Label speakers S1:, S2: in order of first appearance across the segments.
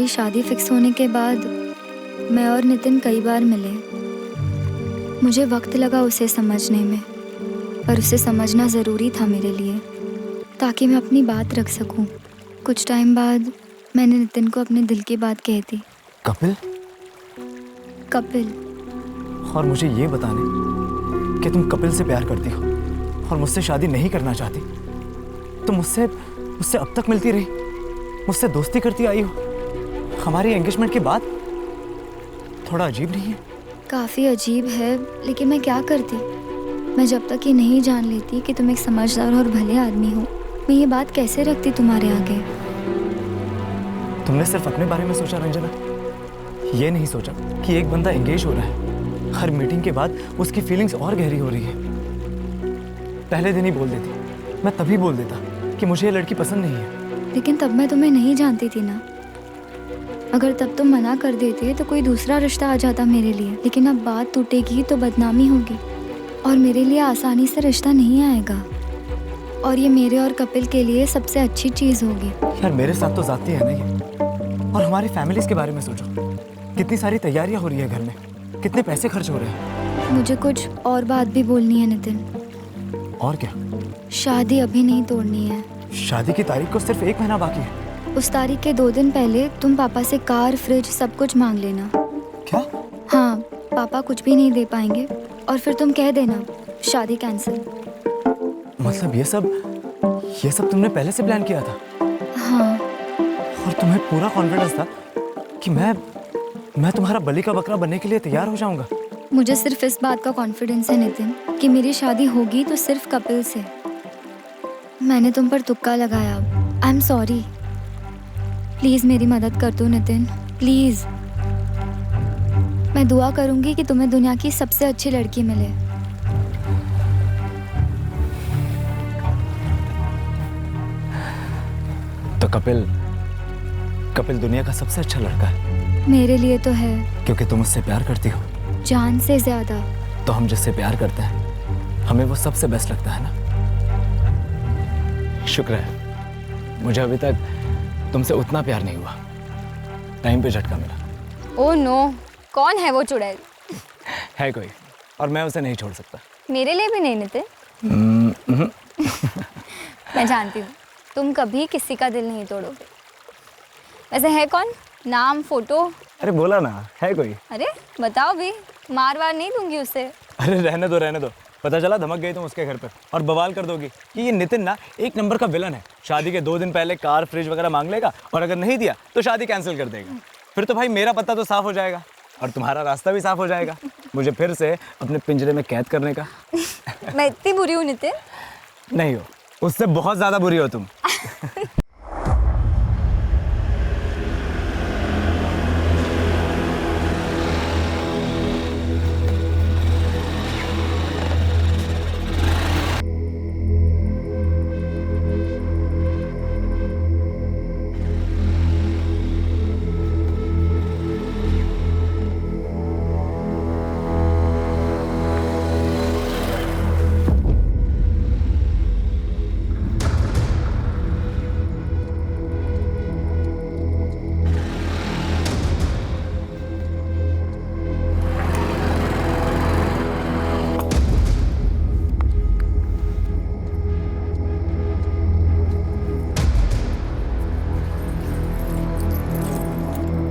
S1: शादी फिक्स होने के बाद मैं और नितिन कई बार मिले। मुझे वक्त लगा उसे समझने में, पर उसे समझना ज़रूरी था मेरे लिए, ताकि मैं अपनी बात रख सकूं। कुछ टाइम बाद मैंने नितिन को अपने दिल की बात कह दी।
S2: कपिल?
S1: कपिल।
S2: और मुझे ये बताने कि तुम कपिल से प्यार करती हो और मुझसे शादी नहीं करना चाहती। तुम मुझसे अब तक मिलती रही, मुझसे दोस्ती करती आई हो। हमारी एंगेजमेंट के बाद थोड़ा अजीब नहीं है?
S1: काफ़ी अजीब है, लेकिन मैं क्या करती। मैं जब तक ये नहीं जान लेती कि तुम एक समझदार और भले आदमी हो, मैं ये बात कैसे रखती तुम्हारे आगे।
S2: तुमने सिर्फ अपने बारे में सोचा रंजना, ये नहीं सोचा कि एक बंदा एंगेज हो रहा है। हर मीटिंग के बाद उसकी फीलिंग्स और गहरी हो रही है। पहले दिन ही बोल देती, मैं तभी बोल देता कि मुझे ये लड़की पसंद नहीं है।
S1: लेकिन तब मैं तुम्हें नहीं जानती थी ना। अगर तब तुम मना कर देते तो कोई दूसरा रिश्ता आ जाता मेरे लिए। लेकिन अब बात टूटेगी तो बदनामी होगी, और मेरे लिए आसानी से रिश्ता नहीं आएगा। और ये मेरे और कपिल के लिए सबसे अच्छी चीज़ होगी।
S2: यार मेरे साथ तो जाती है ना ये। और हमारी फैमिलीज के बारे में सोचो, कितनी सारी तैयारियां हो रही है घर में, कितने पैसे खर्च हो रहे हैं।
S1: मुझे कुछ और बात भी बोलनी है नितिन।
S2: और क्या?
S1: शादी अभी नहीं तोड़नी है।
S2: शादी की तारीख को सिर्फ 1 महीना बाकी है।
S1: उस तारीख के 2 दिन पहले तुम पापा से कार, फ्रिज सब कुछ मांग लेना।
S2: क्या?
S1: हाँ, पापा कुछ भी नहीं दे पाएंगे, और फिर तुम कह देना शादी कैंसिल।
S2: मतलब ये सब तुमने पहले से प्लान किया था?
S1: हाँ।
S2: और तुम्हें पूरा कॉन्फिडेंस था कि मैं तुम्हारा बलि का बकरा बनने के लिए तैयार हो जाऊंगा?
S1: मुझे सिर्फ इस बात का कॉन्फिडेंस है नितिन कि मेरी शादी होगी तो सिर्फ कपिल से। मैंने तुम पर तुक्का लगाया। I am sorry. प्लीज़ मेरी मदद कर दो नितिन, प्लीज़। मैं दुआ करूंगी कि तुम्हें दुनिया की सबसे अच्छी लड़की मिले।
S2: तो कपिल दुनिया का सबसे अच्छा लड़का है?
S1: मेरे लिए तो है।
S2: क्योंकि तुम उससे प्यार करती हो?
S1: जान से ज्यादा।
S2: तो हम जिससे प्यार करते हैं हमें वो सबसे बेस्ट लगता है ना। शुक्र है मुझे अभी तक तुमसे उतना प्यार नहीं हुआ। टाइम पे झटका मिला।
S3: ओह नो, कौन है वो चुड़ैल?
S2: है कोई, और मैं उसे नहीं छोड़ सकता।
S3: मेरे लिए भी नहीं नितिन। मैं जानती हूँ तुम कभी किसी का दिल नहीं तोड़ोगे। वैसे है कौन? नाम, फोटो?
S2: अरे बोला ना, है कोई।
S3: अरे बताओ भी, मार वार नहीं दूंगी उससे।
S2: अरे रहने दो। पता चला धमक गई तुम उसके घर पर और बवाल कर दोगी कि ये नितिन ना 1 नंबर का विलन है। शादी के 2 दिन पहले कार, फ्रिज वगैरह मांग लेगा, और अगर नहीं दिया तो शादी कैंसिल कर देगा। फिर तो भाई मेरा पत्ता तो साफ हो जाएगा और तुम्हारा रास्ता भी साफ हो जाएगा मुझे फिर से अपने पिंजरे में कैद करने का।
S3: मैं इतनी बुरी हूँ नितिन?
S2: नहीं हो, उससे बहुत ज्यादा बुरी हो तुम।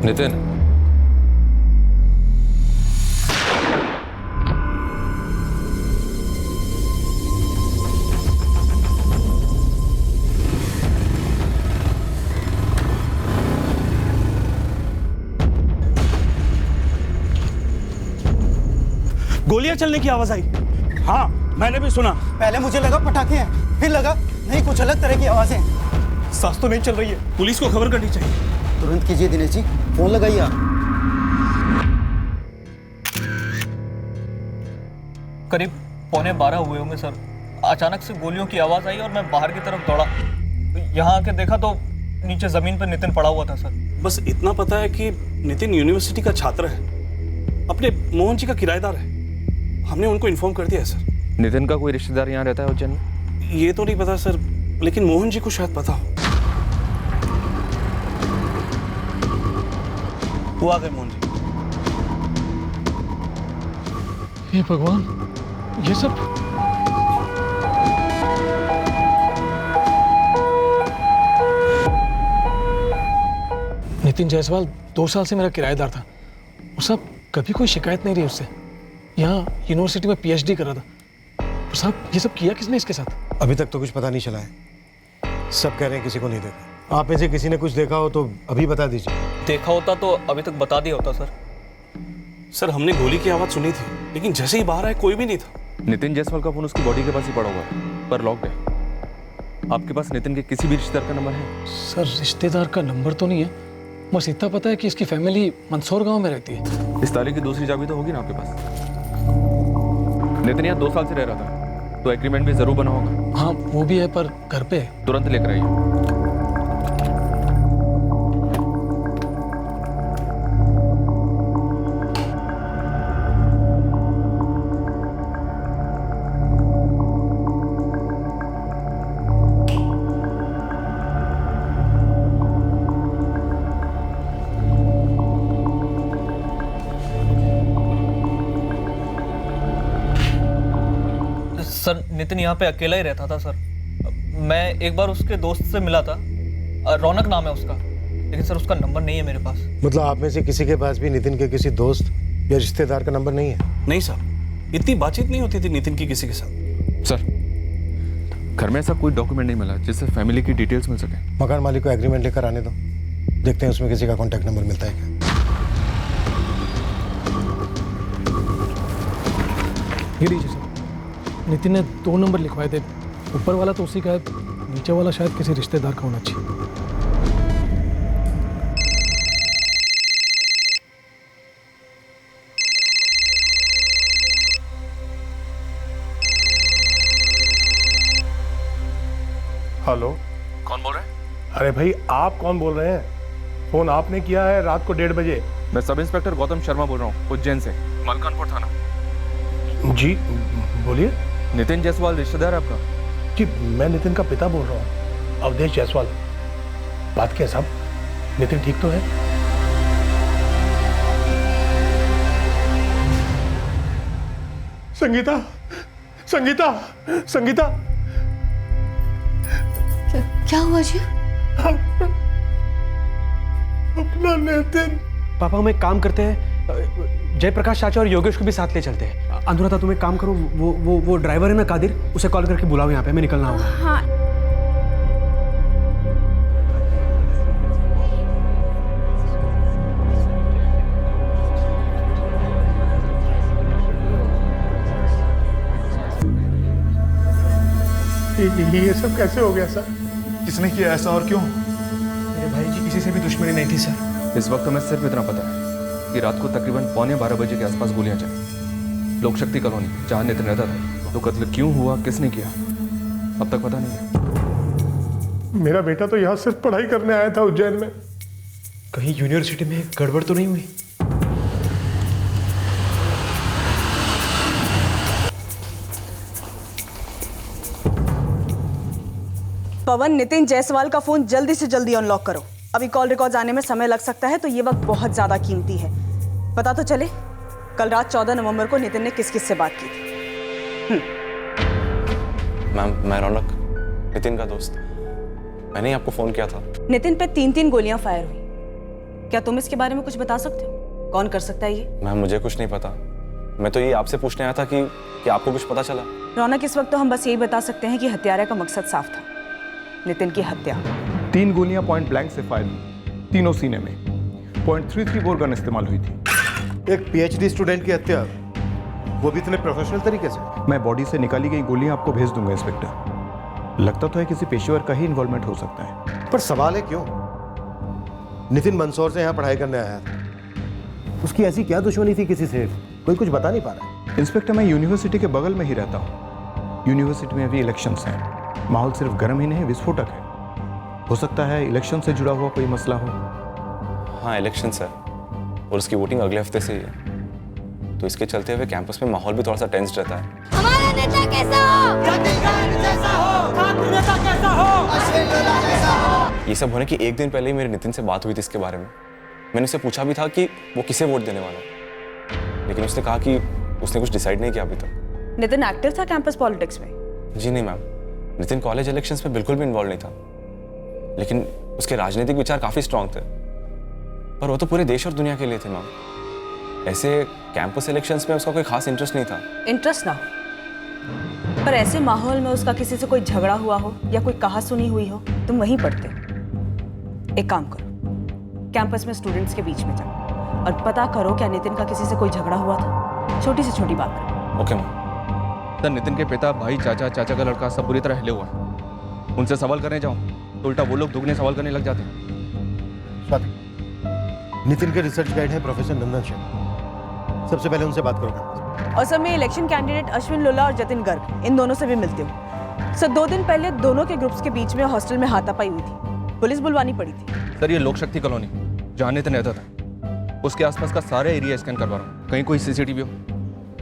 S4: नितिन,
S5: गोलियां चलने की आवाज आई। हाँ मैंने भी सुना।
S6: पहले मुझे लगा पटाखे हैं, फिर लगा नहीं कुछ अलग तरह की आवाजें।
S5: सांस तो नहीं चल रही है, पुलिस को खबर करनी चाहिए।
S6: तुरंत कीजिए दिनेश जी, फोन लगाइए आप।
S7: करीब 11:15 हुए होंगे सर। अचानक से गोलियों की आवाज़ आई और मैं बाहर की तरफ दौड़ा। यहाँ आके देखा तो नीचे ज़मीन पर नितिन पड़ा हुआ था सर।
S5: बस इतना पता है कि नितिन यूनिवर्सिटी का छात्र है, अपने मोहन जी का किराएदार है। हमने उनको इन्फॉर्म कर दिया है सर।
S4: नितिन का कोई रिश्तेदार यहाँ रहता है उज्जैन में?
S5: ये तो नहीं पता सर, लेकिन मोहन जी को शायद पता हो। वो आ गए मोहन जी।
S8: हे भगवान, ये सब नितिन जायसवाल 2 साल से मेरा किराएदार था। वो साहब कभी कोई शिकायत नहीं रही उससे। यहाँ यूनिवर्सिटी में पीएचडी कर रहा था। वो साहब ये सब किया किसने इसके साथ?
S9: अभी तक तो कुछ पता नहीं चला है। सब कह रहे हैं किसी को नहीं देखा। आप में से किसी ने कुछ देखा हो तो अभी बता दीजिए।
S7: देखा होता तो अभी तक बता दिया होता सर।
S5: सर हमने गोली की आवाज़ सुनी थी, लेकिन जैसे ही बाहर आए कोई भी नहीं था।
S4: नितिन जायसवाल का फोन उसकी बॉडी के पास ही पड़ा हुआ है, पर लॉक्ड है। आपके पास नितिन के किसी भी रिश्तेदार का नंबर है?
S8: सर रिश्तेदार का नंबर तो नहीं है, बस इतना पता है कि इसकी फैमिली मंदसौर गांव में रहती है।
S4: इस ताले की दूसरी चाबी तो होगी ना आपके पास? नितिन यहाँ 2 साल से रह रहा था, तो एग्रीमेंट भी जरूर बना होगा।
S8: हाँ वो भी है, पर घर पे है।
S4: तुरंत लेकर आइए।
S7: सर नितिन यहाँ पे अकेला ही रहता था सर। मैं एक बार उसके दोस्त से मिला था, रौनक नाम है उसका, लेकिन सर उसका नंबर नहीं है मेरे पास।
S9: मतलब आप में से किसी के पास भी नितिन के किसी दोस्त या रिश्तेदार का नंबर नहीं है?
S5: नहीं साहब, इतनी बातचीत नहीं होती थी नितिन की किसी के साथ।
S4: सर घर में ऐसा कोई डॉक्यूमेंट नहीं मिला जिससे फैमिली की डिटेल्स मिल सके।
S9: मकान मालिक को एग्रीमेंट लेकर आने दो, देखते हैं उसमें किसी का कॉन्टैक्ट नंबर मिलता है क्या।
S8: ये लीजिए सर, नितिन ने 2 नंबर लिखवाए थे। ऊपर वाला तो उसी का है, नीचे वाला शायद किसी रिश्तेदार का होना चाहिए।
S10: हेलो,
S4: कौन बोल रहे हैं?
S10: अरे भाई आप कौन बोल रहे हैं? फोन आपने किया है रात को 1:30 बजे।
S4: मैं सब इंस्पेक्टर गौतम शर्मा बोल रहा हूँ, उज्जैन से, मलकानपुर थाना।
S10: जी बोलिए।
S4: नितिन जायसवाल रिश्तेदार है आपका?
S10: जी मैं नितिन का पिता बोल रहा हूँ, अवधेश जायसवाल। बात क्या साहब, नितिन ठीक तो है? संगीता, संगीता, संगीता,
S11: क्या हुआ जी?
S10: अपना नितिन।
S6: पापा हम एक काम करते हैं, जयप्रकाश चाचा और योगेश को भी साथ ले चलते हैं। अनुराधा तुम एक काम करो, वो ड्राइवर है ना कादिर, उसे कॉल करके बुलाओ यहाँ पे, हमें निकलना होगा।
S11: हाँ।
S10: ये सब कैसे हो गया सर?
S12: किसने किया ऐसा और क्यों?
S6: मेरे भाई की किसी से भी दुश्मनी नहीं थी सर।
S4: इस वक्त हमें सिर्फ इतना पता है कि रात को तकरीबन 11:15 बजे के आसपास गोलियां चली। लोक शक्ति कॉलोनी जहाँ नितिन रहता था। तो कत्ल क्यों हुआ, किसने किया, अब तक पता नहीं है।
S10: मेरा बेटा तो यहाँ सिर्फ पढ़ाई करने आया था उज्जैन में।
S6: कहीं यूनिवर्सिटी में गड़बड़ तो नहीं हुई?
S11: पवन, नितिन जायसवाल का फोन जल्दी से जल्दी अनलॉक करो। अभी कॉल रिकॉर्ड्स आने में समय लग सकता है, तो ये वक्त बहुत ज्यादा कीमती है। पता तो चले कल रात 14 नवंबर को नितिन ने किस किस से बात की थी।
S13: मैम मैं रौनक, नितिन का दोस्त। मैंने ही आपको फोन किया था।
S11: नितिन पे 3 गोलियां फायर हुई। क्या तुम इसके बारे में कुछ बता सकते हो? कौन कर सकता है ये?
S13: मैम मुझे कुछ नहीं पता। मैं तो ये आपसे पूछने आया था कि आपको कुछ पता चला?
S11: रौनक, इस वक्त तो हम बस यही बता सकते हैं कि हत्यारे का मकसद साफ था, नितिन की हत्या।
S12: 3 गोलियां पॉइंट ब्लैंक से फायर हुई, तीनों सीने में। .33 बोर गन इस्तेमाल हुई थी।
S9: एक पीएचडी स्टूडेंट की हत्या, वो भी इतने प्रोफेशनल तरीके से?
S12: मैं बॉडी से निकाली गई गोलियां आपको भेज दूंगा इंस्पेक्टर। लगता तो है किसी पेशेवर का ही इन्वॉल्वमेंट हो सकता है।
S9: पर सवाल है क्यों? नितिन मंदसौर से यहाँ पढ़ाई करने आया था, उसकी ऐसी क्या दुश्मनी थी किसी से? कोई कुछ बता नहीं पा रहा है।
S12: इंस्पेक्टर मैं यूनिवर्सिटी के बगल में ही रहता हूँ। यूनिवर्सिटी में अभी इलेक्शंस हैं, माहौल सिर्फ गर्म ही नहीं विस्फोटक है। हो सकता है इलेक्शन से जुड़ा हुआ कोई मसला हो।
S13: हाँ इलेक्शंस है और उसकी वोटिंग अगले हफ्ते से ही है, तो इसके चलते हुए कैंपस में माहौल भी थोड़ा सा टेंस्ड रहता है।
S11: हमारा नेता कैसा हो?
S13: ये सब होने की एक दिन पहले ही मेरे नितिन से बात हुई थी इसके बारे में, मैंने उससे पूछा भी था कि वो किसे वोट देने वाला है, लेकिन उसने कहा कि उसने कुछ डिसाइड नहीं किया अभी तक।
S11: नितिन एक्टिव था कैंपस पॉलिटिक्स में?
S13: जी नहीं मैम, नितिन कॉलेज इलेक्शंस में बिल्कुल भी इन्वॉल्व नहीं था, लेकिन उसके राजनीतिक विचार काफ़ी स्ट्रांग थे। पर वो तो पूरे देश और दुनिया के लिए थे मैम। ऐसे कैंपस इलेक्शंस में उसका कोई खास इंटरेस्ट नहीं था।
S11: इंटरेस्ट ना हो, पर ऐसे माहौल में उसका किसी से कोई झगड़ा हुआ हो या कोई कहा सुनी हुई हो, तुम वहीं पढ़ते। एक काम करो, कैंपस में स्टूडेंट्स के बीच में जाओ और पता करो क्या नितिन का किसी से कोई झगड़ा हुआ था। छोटी से छोटी बात करो।
S13: Okay ma'am.
S4: सर, नितिन के पिता, भाई, चाचा, चाचा का लड़का सब पूरी तरह हिले हुआ है। उनसे सवाल करने जाऊं तो उल्टा वो लोग दुगने सवाल करने लग जाते हैं।
S9: स्वाति, नितिन के रिसर्च गाइड है प्रोफेसर नंदन शर्मा। सबसे पहले उनसे बात करो।
S11: और सब में इलेक्शन कैंडिडेट अश्विन लुल्ला और जतिन गर्ग, इन दोनों से भी मिलते हो। सर 2 दिन पहले दोनों के ग्रुप्स के बीच में हॉस्टल में हाथापाई हुई थी, पुलिस बुलवानी पड़ी थी।
S4: सर, ये लोक शक्ति कॉलोनी जहाँ नितिन रहता था, उसके आसपास का सारा एरिया स्कैन करवा रहा हूँ। कहीं कोई सीसीटीवी हो,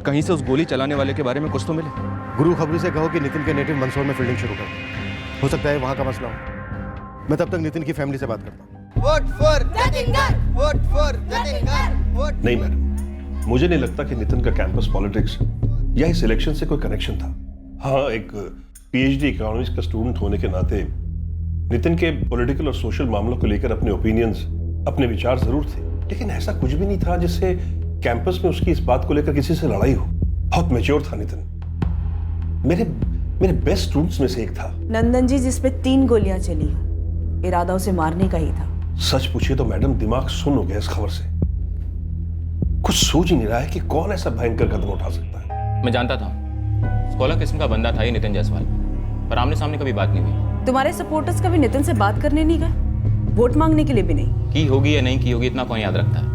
S4: कहीं से उस गोली चलाने वाले के बारे में कुछ तो मिले।
S9: गुरु खबरी से कहो कि नितिन के नेटिव मंदसौर में फील्डिंग शुरू कर। हो सकता है वहां का मसला हो। मैं तब तक नितिन की फैमिली से बात करता हूँ।
S14: Vote for Jatin Garg, vote for Jatin Garg, vote.
S5: नहीं मैडम, मुझे नहीं लगता कि नितिन का कैंपस पॉलिटिक्स या इस इलेक्शन से कोई कनेक्शन था। हाँ, एक पीएचडी इकोनॉमिक्स का स्टूडेंट होने के नाते नितिन के पॉलिटिकल और सोशल मामलों को लेकर अपने ओपिनियंस, अपने विचार जरूर थे, लेकिन ऐसा कुछ भी नहीं था जिससे कैंपस में उसकी इस बात को लेकर किसी से लड़ाई हो। बहुत मैच्योर था नितिन, मेरे बेस्ट स्टूडेंट्स में से एक था।
S11: नंदन जी, जिसपे 3 गोलियां चली हो, इरादा उसे मारने का ही था।
S5: सच पूछिए तो मैडम, दिमाग सुन्न हो गया इस खबर से। कुछ सोच ही नहीं रहा है कि कौन ऐसा भयंकर कदम उठा सकता है।
S15: मैं जानता था स्कॉलर किस्म का बंदा था ये नितिन जायसवाल, पर आमने सामने कभी बात नहीं हुई।
S11: तुम्हारे सपोर्टर्स कभी नितिन से बात करने नहीं गए? वोट मांगने के लिए भी नहीं?
S15: की होगी या नहीं की होगी इतना कौन याद रखता है।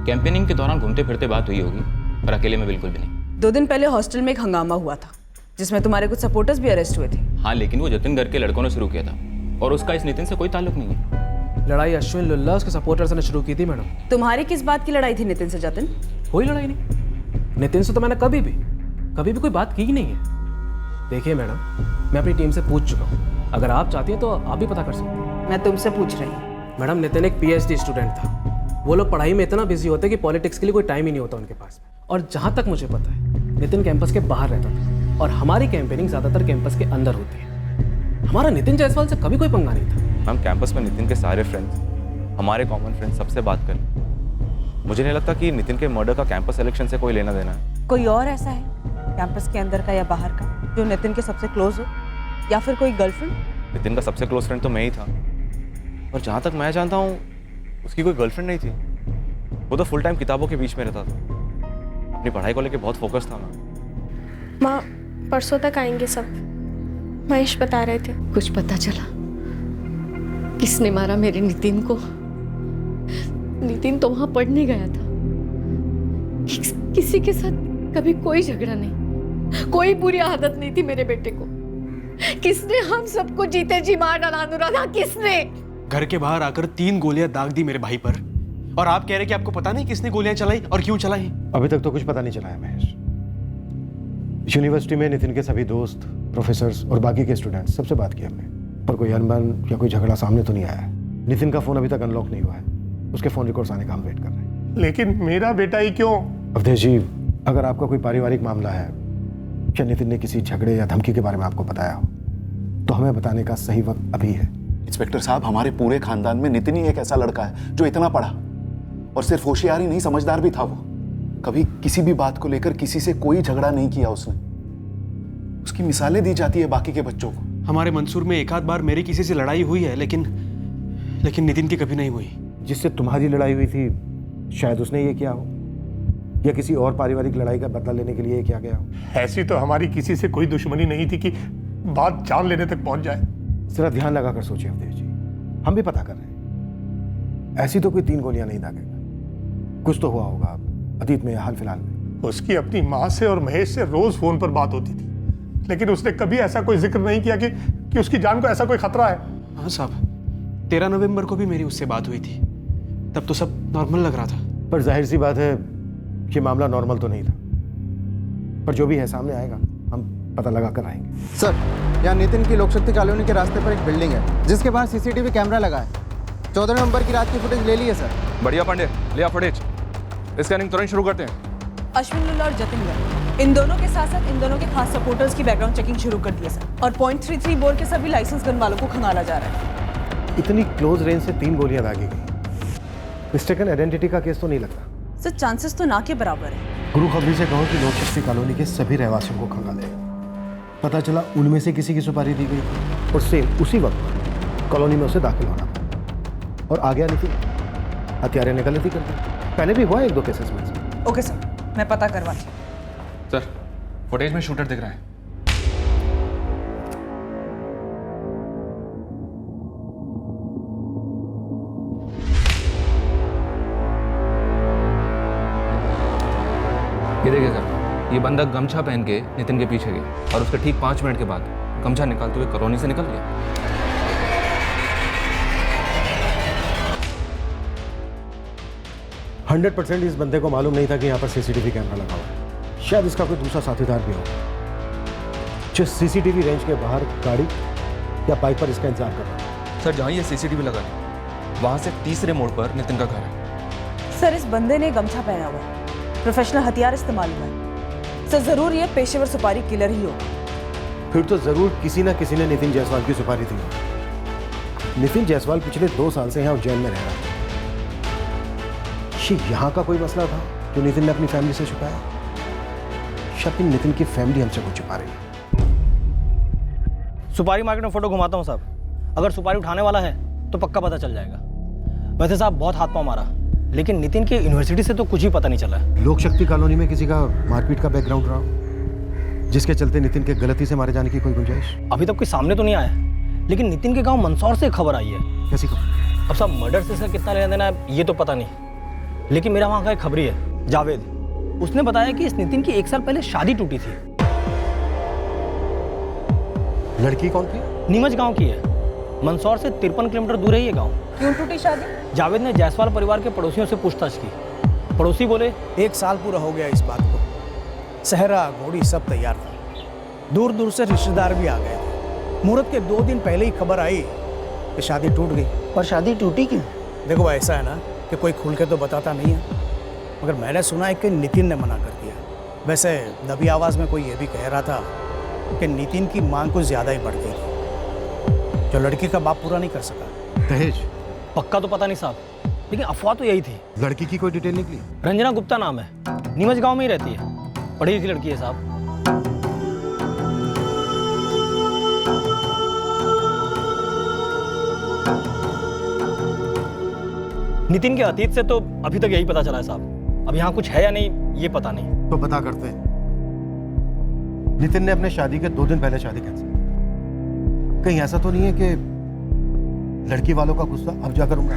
S15: कैंपेनिंग के दौरान घूमते फिरते बात हुई होगी, पर अकेले में बिल्कुल भी नहीं।
S11: 2 दिन पहले हॉस्टल में एक हंगामा हुआ था जिसमें तुम्हारे कुछ सपोर्टर्स भी अरेस्ट हुए थे।
S15: हाँ, लेकिन वो जतिन गर्ग के लड़कों ने शुरू किया था और उसका इस नितिन से कोई ताल्लुक नहीं है।
S6: लड़ाई अश्विन लुल्ला उसके सपोर्टर्स ने शुरू की थी मैडम।
S11: तुम्हारी किस बात की लड़ाई थी नितिन से जतिन?
S6: कोई लड़ाई नहीं, नितिन से तो मैंने कभी भी कोई बात की ही नहीं है। देखिए मैडम, मैं अपनी टीम से पूछ चुका हूँ, अगर आप चाहती हैं तो आप भी पता कर सकते हैं।
S11: मैं तुमसे पूछ रही हूँ।
S6: मैडम, नितिन एक पीएचडी स्टूडेंट था। वो लोग पढ़ाई में इतना बिजी होते कि पॉलिटिक्स के लिए कोई टाइम ही नहीं होता उनके पास। और जहाँ तक मुझे पता है, नितिन कैंपस के बाहर रहता था और हमारी कैंपेनिंग ज़्यादातर कैंपस के अंदर होती है। हमारा नितिन जायसवाल से कभी कोई पंगा नहीं था।
S13: मैम, कैंपस में नितिन के सारे फ्रेंड्स, हमारे कॉमन फ्रेंड्स, सबसे बात करें। मुझे नहीं लगता कि नितिन के मर्डर का कैंपस इलेक्शन से कोई लेना देना है।
S11: कोई और ऐसा है कैंपस के अंदर का या बाहर का जो नितिन के सबसे क्लोज हो, या फिर कोई गर्लफ्रेंड?
S13: नितिन का सबसे क्लोज फ्रेंड तो मैं ही था, और जहाँ तक मैं जानता हूँ उसकी कोई गर्लफ्रेंड नहीं थी। वो तो फुल टाइम किताबों के बीच में रहता था, अपनी पढ़ाई को लेकर बहुत फोकस था।
S16: माँ, परसों तक आएंगे सब, महेश बता रहे थे।
S17: कुछ पता चला किसने मारा मेरे नितिन को? नितिन तो वहां पढ़ने गया था, किसी के साथ कभी कोई झगड़ा नहीं, कोई बुरी आदत नहीं थी मेरे बेटे को। किसने हम सबको जीते जी मार डाला अनुराधा? किसने?
S6: घर के बाहर आकर 3 गोलियां दाग दी मेरे भाई पर, और आप कह रहे कि आपको पता नहीं किसने गोलियां चलाई और क्यों चलाई?
S9: अभी तक तो कुछ पता नहीं चला है महेश। यूनिवर्सिटी में नितिन के सभी दोस्त, प्रोफेसर्स और बाकी के स्टूडेंट्स सबसे बात की हमने, पर कोई अनबन या कोई झगड़ा सामने तो नहीं आया। नितिन का फोन अभी तक अनलॉक नहीं हुआ है, उसके फोन रिकॉर्ड्स आने का हम वेट कर रहे हैं।
S10: लेकिन मेरा बेटा ही क्यों?
S9: अवधेश जी, अगर आपका कोई पारिवारिक मामला है या नितिन ने किसी झगड़े या धमकी के बारे में आपको बताया हो, तो हमें बताने का सही वक्त अभी है।
S18: इंस्पेक्टर साहब, हमारे पूरे खानदान में नितिन ही एक ऐसा लड़का है जो इतना पढ़ा, और सिर्फ होशियार ही नहीं, समझदार भी था। वो कभी किसी भी बात को लेकर किसी से कोई झगड़ा नहीं किया उसने। उसकी मिसालें दी जाती है बाकी के बच्चों को।
S6: हमारे मंसूर में एक आध बार मेरी किसी से लड़ाई हुई है, लेकिन नितिन की कभी नहीं हुई।
S9: जिससे तुम्हारी लड़ाई हुई थी शायद उसने ये किया हो, या किसी और पारिवारिक लड़ाई का बदला लेने के लिए ये किया गया हो।
S10: ऐसी तो हमारी किसी से कोई दुश्मनी नहीं थी कि बात जान लेने तक पहुंच जाए।
S9: जरा ध्यान लगा कर सोचिए अवधेश जी, हम भी पता कर रहे हैं। ऐसी तो कोई 3 गोलियां नहीं दागेगा, कुछ तो हुआ होगा अतीत में या हाल फिलहाल में।
S10: उसकी अपनी माँ से और महेश से रोज फोन पर बात होती थी, लेकिन उसने कभी ऐसा कोई जिक्र नहीं किया कि उसकी जान को ऐसा कोई खतरा है।
S6: हाँ साहब, 13 नवंबर को भी मेरी उससे बात हुई थी, तब तो सब नॉर्मल लग रहा था।
S9: पर जाहिर सी बात है कि मामला नॉर्मल तो नहीं था, पर जो भी है सामने आएगा, हम पता लगा कर आएंगे।
S14: सर, यहाँ नितिन की लोकशक्ति कॉलोनी के रास्ते पर एक बिल्डिंग है जिसके बाहर सीसीटीवी कैमरा लगा है।
S12: 14 नवंबर की रात की फुटेज ले ली है सर।
S4: बढ़िया पांडे, लिया फुटेज। स्कैनिंग तुरंत शुरू करते हैं।
S11: अश्विन लुल्ला और जतिन गर्ग, इन दोनों के साथ साथ इन दोनों के खास सपोर्टर्स की बैकग्राउंड चेकिंग शुरू कर दी है सर। और .33 बोर के सभी लाइसेंस गन वालों को खंगाला जा रहा है।
S9: इतनी क्लोज रेंज से 3 गोलियां दागी गई। मिस्टेकन आइडेंटिटी का केस तो नहीं लगता
S11: सर? चांसेस तो ना के बराबर है।
S9: गुरु खबरी से कहो कि लोक शक्ति कॉलोनी के सभी रहवासियों को खंगालेगा। पता चला उनमें से किसी की सुपारी दी गई थी और सेम उसी वक्त कॉलोनी में उसे दाखिल होना था और आ गया नितिन। हत्यारे ने गलती कर दी। पहले भी हुआ 1-2 केसेस में।
S11: ओके सर, मैं पता करवाती हूँ।
S4: सर, फुटेज में शूटर दिख रहा है। ये देखिए सर, ये बंदा गमछा पहन के नितिन के पीछे गया और उसके ठीक 5 मिनट के बाद गमछा निकालते हुए कॉलोनी से निकल गया।
S9: 100% इस बंदे को मालूम नहीं था कि यहाँ पर सीसीटीवी कैमरा लगा हुआ है। शायद इसका कोई दूसरा साथीदार भी हो जो सीसीटीवी रेंज के बाहर गाड़ी या बाइक पर इसका इंतजार कर रहा है।
S4: सर, जहाँ ये सीसीटीवी लगा है वहाँ से तीसरे मोड़ पर नितिन का घर है।
S11: सर, इस बंदे ने गमछा पहना हुआ है, प्रोफेशनल हथियार इस्तेमाल हुआ है। सर, जरूर ये पेशेवर सुपारी किलर ही होगा।
S9: फिर तो जरूर किसी ना किसी ने नितिन जायसवाल की सुपारी दी होगी। नितिन जायसवाल पिछले 2 साल से यहाँ जेल में रह रहा है। यहाँ का कोई मसला था जो नितिन ने अपनी फैमिली से छुपाया? शायद नितिन की फैमिली हमसे कुछ छुपा रही है।
S6: सुपारी मार्केट में फोटो घुमाता हूँ साहब। अगर सुपारी उठाने वाला है तो पक्का पता चल जाएगा। वैसे साहब बहुत हाथ पाँव मारा, लेकिन नितिन की यूनिवर्सिटी से तो कुछ ही पता नहीं चला।
S9: लोक शक्ति कॉलोनी में किसी का मारपीट का बैकग्राउंड रहा जिसके चलते नितिन के गलती से मारे जाने की कोई गुंजाइश?
S6: अभी तक कोई सामने तो नहीं आया, लेकिन नितिन के गांव मंदसौर से खबर आई है।
S9: कैसी खबर?
S6: अब साहब मर्डर से इसका कितना लेना देना है ये तो पता नहीं, लेकिन मेरा वहाँ का एक खबरी है जावेद, उसने बताया कि इस नितिन की 1 साल पहले शादी टूटी थी।
S9: लड़की कौन थी?
S6: नीमच गांव की है, मंदसौर से 53 किलोमीटर दूर है ये गांव।
S11: क्यों टूटी शादी?
S6: जावेद ने जायसवाल परिवार के पड़ोसियों से पूछताछ की। पड़ोसी बोले
S19: 1 साल पूरा हो गया इस बात को। सहरा घोड़ी सब तैयार था, दूर दूर से रिश्तेदार भी आ गए थे। मुहूर्त के 2 दिन पहले ही खबर आई कि शादी टूट गई।
S12: पर शादी टूटी क्यों?
S19: देखो ऐसा है ना कि कोई खुल के तो बताता नहीं है, मगर मैंने सुना है कि नितिन ने मना कर दिया। वैसे दबी आवाज़ में कोई ये भी कह रहा था कि नितिन की मांग कुछ ज़्यादा ही बढ़ गई थी, जो लड़की का बाप पूरा नहीं कर सका।
S9: दहेज?
S6: पक्का तो पता नहीं साहब, लेकिन अफवाह तो यही थी।
S9: लड़की की कोई डिटेल निकली?
S6: रंजना गुप्ता नाम है, नीमच गांव में ही रहती है, पढ़ी लिखी लड़की है साहब। नितिन के अतीत से तो अभी तक यही पता चला है साहब। अब यहाँ कुछ है या नहीं ये पता नहीं।
S9: तो पता करते हैं। नितिन ने अपने शादी के 2 दिन पहले शादी कैंसिल की। कहीं ऐसा तो नहीं है कि लड़की वालों का गुस्सा अब जाकर उमड़ा?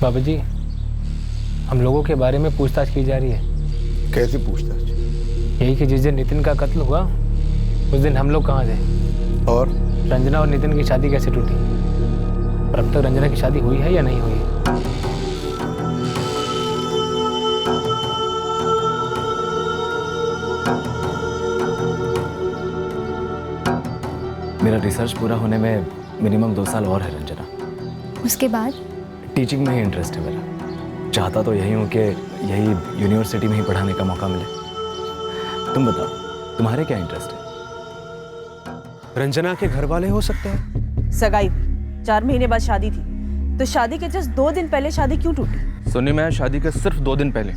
S20: बाबा जी, हम लोगों के बारे में पूछताछ की जा रही है।
S12: कैसी पूछताछ?
S20: यही कि जिस दिन नितिन का कत्ल हुआ उस दिन हम लोग कहाँ थे
S12: और
S20: रंजना और नितिन की शादी कैसे टूटी, और अब तक रंजना की शादी हुई है या नहीं हुई है?
S13: मेरा रिसर्च पूरा होने में मिनिमम 2 साल और है रंजना।
S1: उसके बाद?
S13: टीचिंग में ही इंटरेस्ट है मेरा। चाहता तो यही हूँ कि यही यूनिवर्सिटी में ही पढ़ाने का मौका मिले। तुम बताओ, तुम्हारे क्या इंटरेस्ट है?
S6: रंजना के घर वाले हो सकते हैं।
S11: सगाई 4 महीने बाद शादी थी, तो शादी के जस्ट 2 दिन पहले शादी क्यों टूटी?
S4: सुनिए, मैं शादी के सिर्फ 2 दिन पहले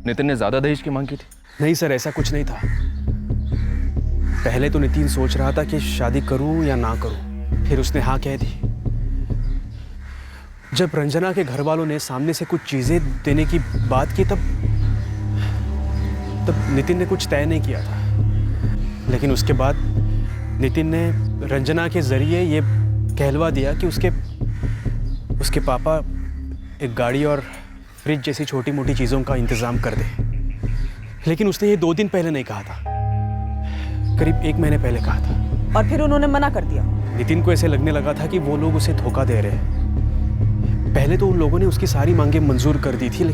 S4: नितिन ने ज्यादा दहेज की मांग की थी।
S6: नहीं सर, ऐसा कुछ नहीं था। पहले तो नितिन सोच रहा था कि शादी करूं या ना करूं, फिर उसने हाँ कह दी। जब रंजना के घर वालों ने सामने से कुछ चीजें देने की बात की तब नितिन ने कुछ तय नहीं किया था, लेकिन उसके बाद नितिन ने रंजना के जरिए ये कहलवा दिया कि उसके पापा एक गाड़ी और फ्रिज जैसी छोटी मोटी चीज़ों का इंतज़ाम कर दे। लेकिन उसने ये 2 दिन पहले नहीं कहा था, करीब 1 महीने पहले कहा था।
S11: और फिर उन्होंने मना कर दिया?
S6: नितिन को ऐसे लगने लगा था कि वो लोग उसे धोखा दे रहे हैं। पहले तो उन लोगों ने उसकी सारी मांगें मंजूर कर दी थी,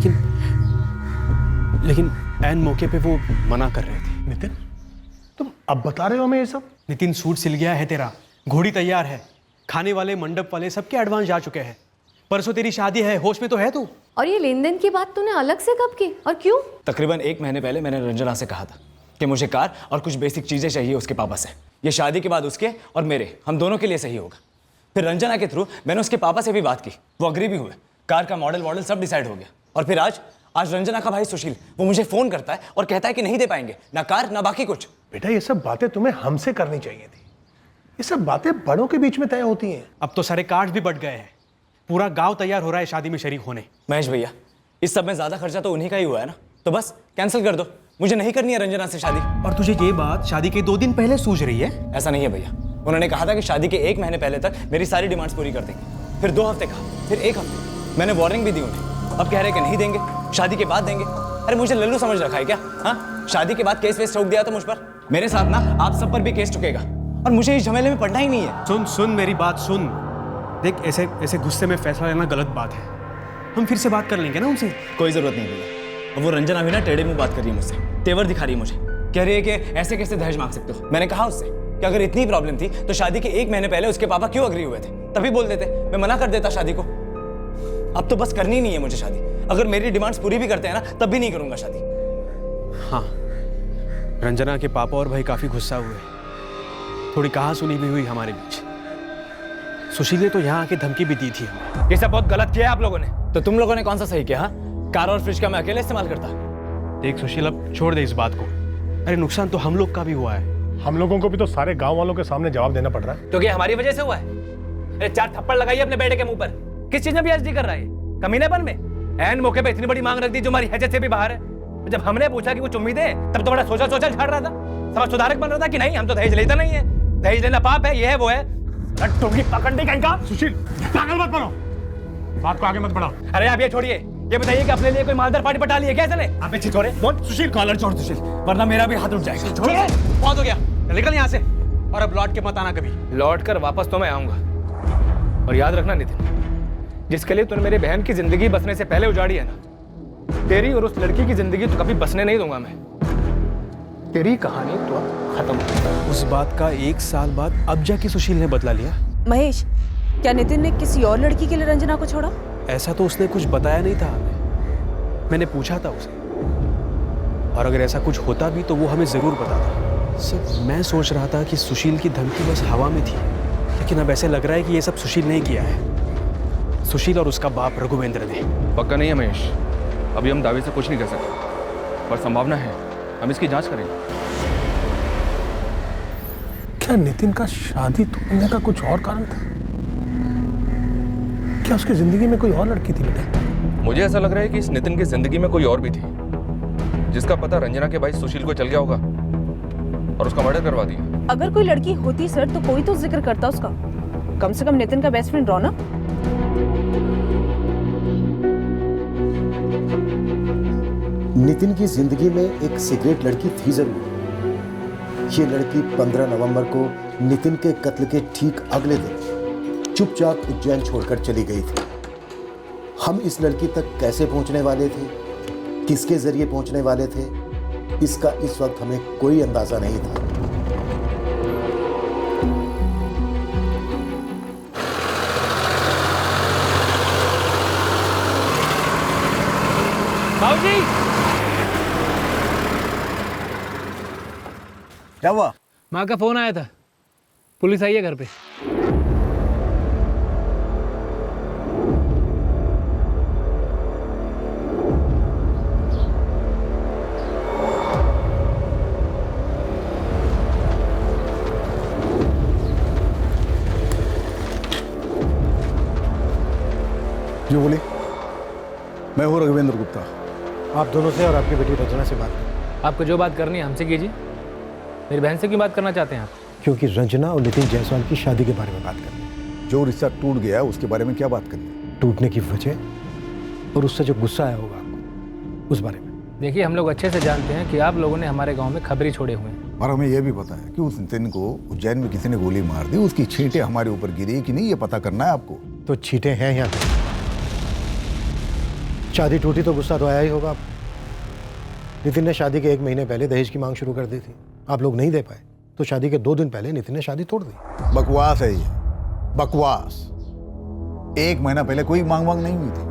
S6: लेकिन ऐन मौके पे वो मना कर रहे थे।
S10: नितिन, तुम अब बता रहे हो हमें ये सब?
S6: नितिन, सूट सिल गया है तेरा, घोड़ी तैयार है, खाने वाले मंडप वाले सबके एडवांस जा चुके हैं। परसों तेरी शादी है, होश में तो है तू?
S17: और ये लेन देन की बात तूने अलग से कब की और क्यों?
S2: तकरीबन 1 महीने पहले मैंने रंजना से कहा था कि मुझे कार और कुछ बेसिक चीजें चाहिए उसके पापा से। ये शादी के बाद उसके और मेरे, हम दोनों के लिए सही होगा। फिर रंजना के थ्रू मैंने उसके पापा से भी बात की, वो अग्री भी हुए। कार का मॉडल सब डिसाइड हो गया। और फिर आज रंजना का भाई सुशील वो मुझे फोन करता है और कहता है कि नहीं दे पाएंगे, ना कार ना बाकी कुछ।
S10: बेटा, ये सब बातें तुम्हें हमसे करनी चाहिए थी। ये सब बातें बड़ों के बीच में तय होती हैं।
S6: अब तो सारे कार्ड भी बट गए हैं, पूरा गांव तैयार हो रहा है शादी में शरीक होने।
S2: महेश भैया, इस सब में ज्यादा खर्चा तो उन्हीं का ही हुआ है ना, तो बस कैंसिल कर दो। मुझे नहीं करनी है रंजना से शादी।
S6: और तुझे ये बात शादी के 2 दिन पहले सूझ रही है?
S2: ऐसा नहीं है भैया, उन्होंने कहा था कि शादी के 1 महीने पहले तक मेरी सारी डिमांड्स पूरी कर देंगे। फिर 2 हफ्ते कहा, फिर 1 हफ्ते। मैंने वार्निंग भी दी उन्हें, अब कह रहे कि नहीं देंगे, शादी के बाद देंगे। अरे मुझे लल्लू समझ रखा है क्या? हाँ, शादी के बाद केस वेस ठोक दिया तो मुझ पर, मेरे साथ ना आप सब पर भी केस ठुकेगा और मुझे इस झमेले में पड़ना ही नहीं है।
S6: सुन मेरी बात सुन। देख, ऐसे गुस्से में फैसला लेना गलत बात है। हम फिर से बात कर लेंगे ना उनसे।
S2: कोई जरूरत नहीं भैया। अब वो रंजना भी ना टेढ़े मुंह बात कर रही है मुझसे, तेवर दिखा रही है मुझे, कह रही है कि ऐसे कैसे दहेज मांग सकते हो। मैंने कहा उससे कि अगर इतनी प्रॉब्लम थी तो शादी के 1 महीने पहले उसके पापा क्यों अग्री हुए थे, तभी बोल देते, मैं मना कर देता शादी को। अब तो बस करनी नहीं है मुझे शादी। अगर मेरी डिमांड्स पूरी भी करते हैं ना, तब भी नहीं करूंगा शादी।
S6: हाँ, रंजना के पापा और भाई काफी गुस्सा हुए, थोड़ी कहा सुनी भी हुई हमारे बीच। सुशील ने तो यहाँ आके धमकी भी दी थी हमें।
S2: ये सब बहुत गलत किया है आप लोगों ने। तो तुम लोगों ने कौन सा सही किया? कार और फ्रिज का मैं अकेले इस्तेमाल करता।
S6: देख सुशील, अब छोड़ दे इस बात को। अरे नुकसान तो हम लोग का भी हुआ है।
S10: हम लोगों को भी तो सारे गांव वालों के सामने जवाब देना पड़ रहा है।
S20: तो क्या हमारी वजह से हुआ है? अरे 4 थप्पड़ लगाइए अपने बेटे के मुंह पर। किस चीज में पीएचडी कर रहा है? कमीनेपन में? ऐन मौके पे इतनी बड़ी मांग रख दी जो हमारी हैसियत से भी बाहर है। जब हमने पूछा कि वो चुम्मी दे, तब तो बड़ा सोचा झाड़ रहा था, समाज सुधारक बन रहा था कि नहीं हम तो दहेज लेता नहीं है, दहेज लेना पाप है, ये है वो है। पकड़ने का
S10: सुशील, पागल मत बनो, बात को आगे मत बढ़ाओ।
S20: अरे आप ये छोड़िए, ये बताइए कि अपने लिए कोई मालदार पार्टी पटा ली है क्या इसने?
S2: आप पीछे छोड़े, बोल सुशील, कॉलर छोड़ सुशील, वरना मेरा भी हाथ उठ जाएगा।
S20: छोड़िए, बहुत हो गया, निकल यहाँ से। और अब लौट के मत आना कभी। लौट कर वापस तो मैं आऊंगा। और याद रखना नितिन, जिसके लिए तूने मेरी बहन की जिंदगी बसने से पहले उजाड़ी है ना, तेरी और उस लड़की की जिंदगी तो कभी बसने नहीं दूंगा मैं। तेरी कहानी तो अब खत्म।
S6: उस बात का 1 साल बाद अब जाके सुशील ने बदला लिया।
S11: महेश, क्या नितिन ने किसी और लड़की के लिए रंजना को छोड़ा?
S6: ऐसा तो उसने कुछ बताया नहीं था हमें। मैंने पूछा था उसे, और अगर ऐसा कुछ होता भी तो वो हमें जरूर बताता। सिर्फ मैं सोच रहा था कि सुशील की धमकी बस हवा में थी, लेकिन अब ऐसे लग रहा है कि ये सब सुशील ने किया है, सुशील और उसका बाप रघुवेंद्र ने।
S4: पक्का नहीं है महेश, अभी हम दावे से कुछ नहीं कर सकते, पर संभावना है, हम इसकी जांच करेंगे।
S10: क्या नितिन का शादी तोड़ने का कुछ और कारण था? क्या उसकी जिंदगी में कोई और लड़की थी बेटा?
S4: मुझे ऐसा लग रहा है कि इस नितिन की जिंदगी में कोई और भी थी, जिसका पता रंजना के भाई सुशील को चल गया होगा और उसका मर्डर करवा दिया।
S11: अगर कोई लड़की होती सर तो कोई तो जिक्र करता उसका, कम से कम नितिन का बेस्ट फ्रेंड रौनक।
S9: नितिन की जिंदगी में एक सीक्रेट लड़की थी जरूर। ये लड़की 15 नवंबर को नितिन के कत्ल के ठीक अगले दिन चुपचाप उज्जैन छोड़कर चली गई थी। हम इस लड़की तक कैसे पहुंचने वाले थे, किसके जरिए पहुंचने वाले थे, इसका इस वक्त हमें कोई अंदाजा नहीं था।
S20: बाबूजी,
S19: क्या हुआ?
S20: माँ का फोन आया था, पुलिस आई है घर पे।
S19: जो बोले? मैं हूँ रघुवेंद्र गुप्ता।
S9: आप दोनों से और आपकी बेटी रंजना से बात करें।
S20: आपको जो बात करनी है हमसे कीजिए। मेरी बहन से क्यों बात करना चाहते हैं आप?
S9: क्योंकि रंजना और नितिन जायसवाल की शादी के बारे में बात करनी है।
S19: जो रिश्ता टूट गया उसके बारे में क्या बात करनी है?
S9: टूटने की वजह और उससे जो गुस्सा आया होगा आपको, उस बारे में।
S6: देखिए, हम लोग अच्छे से जानते हैं कि आप लोगों ने हमारे गांव में खबरी छोड़े हुए हैं,
S12: और हमें यह भी पता है कि उस नितिन को उज्जैन में किसी ने गोली मार दी, उसकी छींटें हमारे ऊपर गिरी कि नहीं, ये पता करना है आपको।
S9: तो छींटें हैं यहाँ पे। शादी टूटी तो गुस्सा तो आया ही होगा आपको। नितिन ने शादी के 1 महीने पहले दहेज की मांग शुरू कर दी थी, आप लोग नहीं दे पाए, तो शादी के 2 दिन पहले नितिन ने शादी तोड़ दी।
S12: बकवास है ये, बकवास। 1 महीना पहले कोई मांग नहीं हुई थी।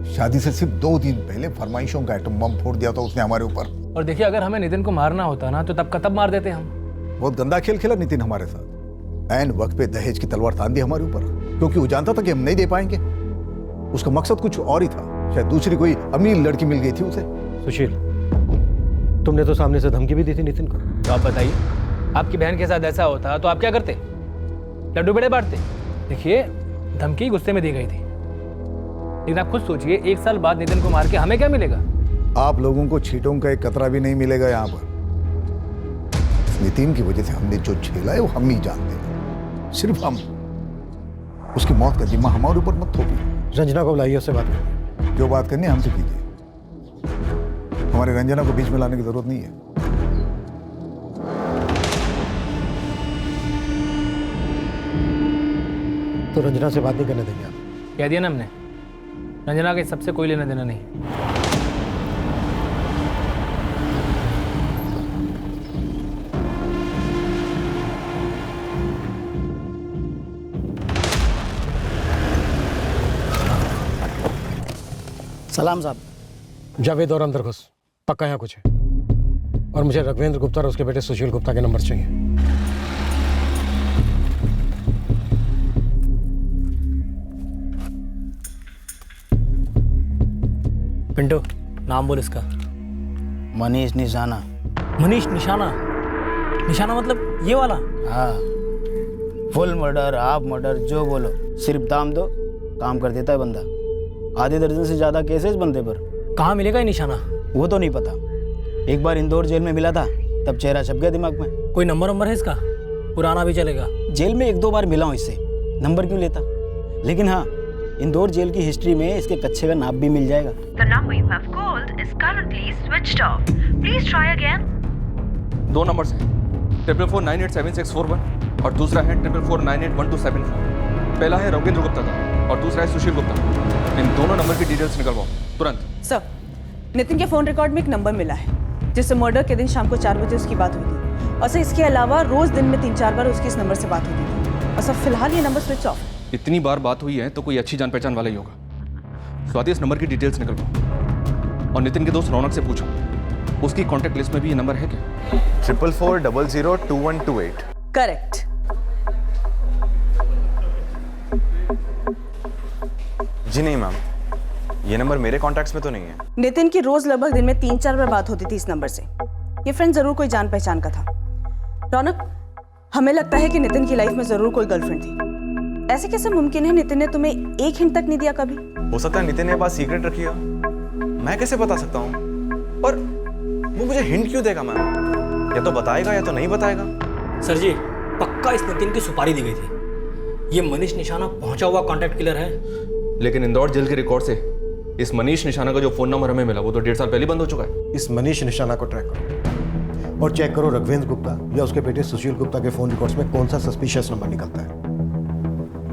S12: शादी से सिर्फ 2 दिन पहले फरमाइशों का एटम बम फोड़ दिया था उसने हमारे ऊपर।
S6: और देखिए, अगर हमें नितिन को मारना होता ना तो तब का तब मार देते हम।
S12: बहुत गंदा खेल खेला नितिन हमारे साथ। ऐन वक्त पे दहेज की तलवार तान दी हमारे ऊपर, क्योंकि वो जानता था कि हम नहीं दे पाएंगे। उसका मकसद कुछ और ही था, शायद दूसरी कोई अमीर लड़की मिल गई थी उसे।
S9: सुशील, तुमने तो सामने से धमकी भी दी थी नितिन को।
S6: तो आप बताइए, आपकी बहन के साथ ऐसा होता तो आप क्या करते? लड्डू बड़े बांटते? देखिए, धमकी गुस्से में दी गई थी, लेकिन आप खुद सोचिए, 1 साल बाद नितिन को मार के हमें क्या मिलेगा?
S12: आप लोगों को छींटों का एक कतरा भी नहीं मिलेगा यहाँ पर। नितिन की वजह से हमने जो झेला है वो हम ही जानते हैं, सिर्फ हम। उसकी मौत का जिम्मा हमारे ऊपर मत थोपिए।
S9: रंजना को बुलाइए, उससे बात करिए।
S12: जो बात करनी है हमसे कीजिए, हमारे रंजना को बीच में लाने की जरूरत नहीं है।
S9: तो रंजना से बात नहीं करने देंगे आप?
S6: कह दिया ना हमने, रंजना के सबसे कोई लेना देना नहीं।
S19: सलाम साहब।
S9: जावेद और अंदर घुस, पक्का यहाँ कुछ है। और मुझे रघवेंद्र गुप्ता और उसके बेटे सुशील गुप्ता के नंबर चाहिए।
S6: पिंटू, नाम बोल इसका।
S19: मनीष निशाना।
S6: मनीष निशाना? निशाना मतलब ये वाला?
S19: हाँ, फुल मर्डर, हाफ मर्डर, जो बोलो, सिर्फ दाम दो, काम कर देता है बंदा। आधे दर्जन से ज्यादा केसेस बनते पर।
S6: कहाँ मिलेगा ये निशाना?
S19: वो तो नहीं पता। एक बार इंदौर जेल में मिला था, तब चेहरा छप गया दिमाग में।
S6: कोई नंबर है इसका? पुराना भी चलेगा?
S19: जेल में 1-2 बार मिला हूँ इससे, नंबर क्यों लेता। लेकिन हाँ, इंदौर जेल की हिस्ट्री में इसके कच्चे का नाप भी मिल जाएगा।
S21: The number you have called is currently switched off. Please try again.
S4: 2 number हैं, 44498761 और दूसरा है 44498127 पहला है रघुवेंद्र गुप्ता का और दूसरा है सुशील गुप्ता। इन दोनों नंबर की डिटेल्स निकलवाओ तुरंत।
S11: सर, नितिन के फोन रिकॉर्ड में एक नंबर मिला है जिससे मर्डर के दिन शाम को 4 बजे उसकी बात हुई थी। और सर, इसके अलावा रोज दिन में 3-4 बार उसकी इस नंबर से बात होती थी। और सर, फिलहाल ये नंबर स्विच ऑफ है।
S4: इतनी बार बात हुई है तो कोई अच्छी जान पहचान वाला ही होगा। स्वाति, इस नंबर की डिटेल्स निकलवाओ और नितिन के दोस्त रौनक से पूछो, उसकी कॉन्टैक्ट लिस्ट में भी ये नंबर है क्या?
S18: 44402128।
S11: करेक्ट।
S13: जी नहीं मैम, ये नंबर मेरे कॉन्टैक्ट्स में तो नहीं है।
S11: नितिन की रोज लगभग दिन में 3-4 बार बात होती थी इस नंबर से। ये फ्रेंड जरूर कोई जान पहचान का था। रौनक, हमें लगता है कि नितिन की लाइफ में जरूर कोई गर्लफ्रेंड थी। ऐसे कैसे मुमकिन है नितिन ने तुम्हें एक हिंट तक नहीं दिया कभी?
S13: हो सकता है नितिन ने बात सीक्रेट रखी हो, मैं कैसे बता सकता हूँ? और वो मुझे हिंट क्यों देगा मैम? या तो बताएगा या तो नहीं बताएगा।
S6: सर जी, पक्का इस नितिन की सुपारी दी गई थी। ये मनीष निशाना पहुंचा हुआ कॉन्टैक्ट किलर है।
S4: लेकिन इंदौर जेल के रिकॉर्ड से इस मनीष निशाना का जो फोन नंबर हमें मिला वो तो 1.5 साल पहले बंद हो चुका है।
S9: इस मनीष निशाना को ट्रैक करो और चेक करो रघुवेंद्र गुप्ता या उसके बेटे सुशील गुप्ता के फोन रिकॉर्ड्स में कौन सा सस्पिशियस नंबर निकलता है।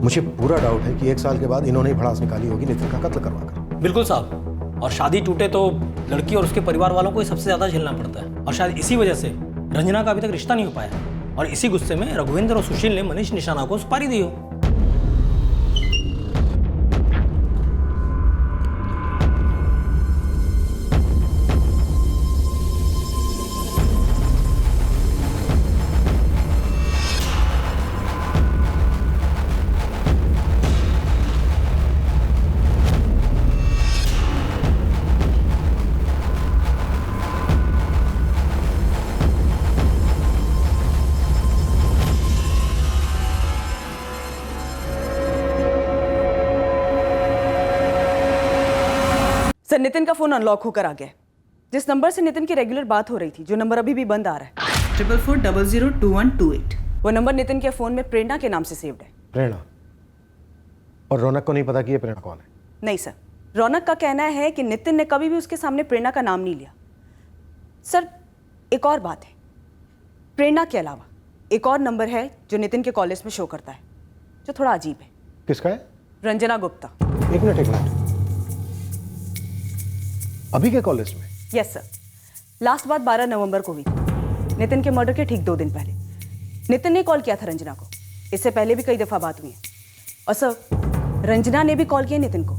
S9: मुझे पूरा डाउट है कि 1 साल के बाद इन्होंने भड़ास निकाली होगी नितिन का कत्ल करवाकर।
S6: बिल्कुल साहब, और शादी टूटे तो लड़की और उसके परिवार वालों को सबसे ज्यादा झेलना पड़ता है। और शायद इसी वजह से रंजना का अभी तक रिश्ता नहीं हो पाया और इसी गुस्से में रघुवेंद्र और सुशील ने मनीष निशाना को सुपारी दी हो।
S11: सर, नितिन का फोन अनलॉक होकर आ गया। जिस नंबर से नितिन की रेगुलर बात हो रही थी, जो नंबर अभी भी बंद आ रहा है, 44402128, वो नंबर नितिन के फोन में प्रेरणा के नाम से सेव्ड है।
S9: प्रेरणा? और रौनक को नहीं पता कि ये प्रेरणा कौन है?
S11: नहीं सर, रौनक का कहना है कि नितिन ने कभी भी उसके सामने प्रेरणा का नाम नहीं लिया। सर, एक और बात है, प्रेरणा के अलावा एक और नंबर है जो नितिन के कॉलेज में शो करता है, जो थोड़ा अजीब है।
S9: किसका है?
S11: रंजना गुप्ता।
S9: एक मिनट। अभी के कॉलेज में?
S11: Yes sir. लास्ट बात 12 नवंबर को हुई थी, नितिन के मर्डर के ठीक 2 दिन पहले। नितिन ने कॉल किया था रंजना को, इससे पहले भी कई दफा बात हुई है। और सर, रंजना ने भी कॉल किया नितिन को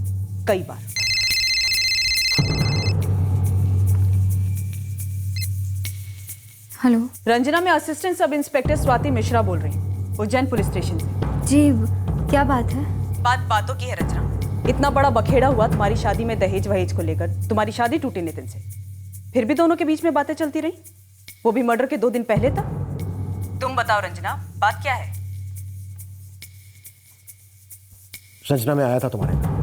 S11: कई बार।
S1: हेलो,
S11: रंजना, मैं assistant sub inspector Swati Mishra बोल रही हूँ, उज्जैन पुलिस स्टेशन से।
S1: जी, क्या बात है?
S11: बातों की है रंजना। इतना बड़ा बखेड़ा हुआ तुम्हारी शादी में दहेज वहेज को लेकर, तुम्हारी शादी टूटी नितिन से, फिर भी दोनों के बीच में बातें चलती रही, वो भी मर्डर के 2 दिन पहले तक। तुम बताओ रंजना, बात क्या है?
S9: रंजना, मैं आया था तुम्हारे घर।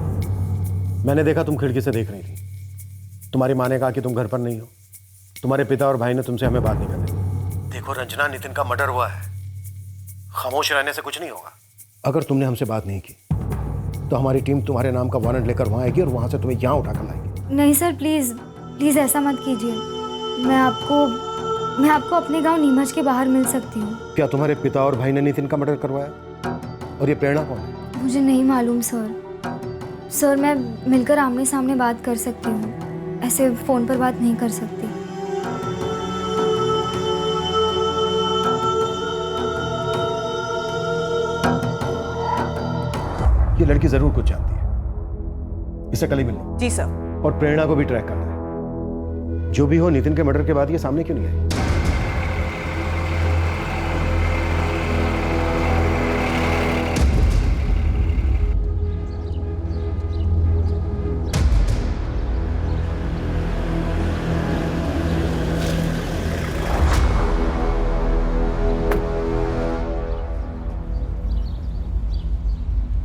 S9: मैंने देखा तुम खिड़की से देख रही थी। तुम्हारी माँ ने कहा कि तुम घर पर नहीं हो। तुम्हारे पिता और भाई ने तुमसे हमें बात नहीं करनी। देखो रंजना, नितिन का मर्डर हुआ है, खामोश रहने से कुछ नहीं होगा। अगर तुमने हमसे बात नहीं की तो हमारी टीम तुम्हारे नाम का वारंट लेकर वहां आएगी और वहां से तुम्हें यहाँ उठाकर लाएगी।
S1: नहीं सर, प्लीज प्लीज ऐसा मत कीजिए। मैं आपको अपने गांव नीमच के बाहर मिल सकती हूँ।
S9: क्या तुम्हारे पिता और भाई ने नितिन का मर्डर करवाया? और ये प्रेरणा कौन है?
S1: मुझे नहीं मालूम सर, मैं मिलकर आमने सामने बात कर सकती हूँ, ऐसे फोन पर बात नहीं कर सकती।
S9: ये लड़की जरूर कुछ जानती है, इसे कल ही मिलना।
S11: जी सर।
S9: और प्रेरणा को भी ट्रैक करना है। जो भी हो, नितिन के मर्डर के बाद ये सामने क्यों नहीं आई?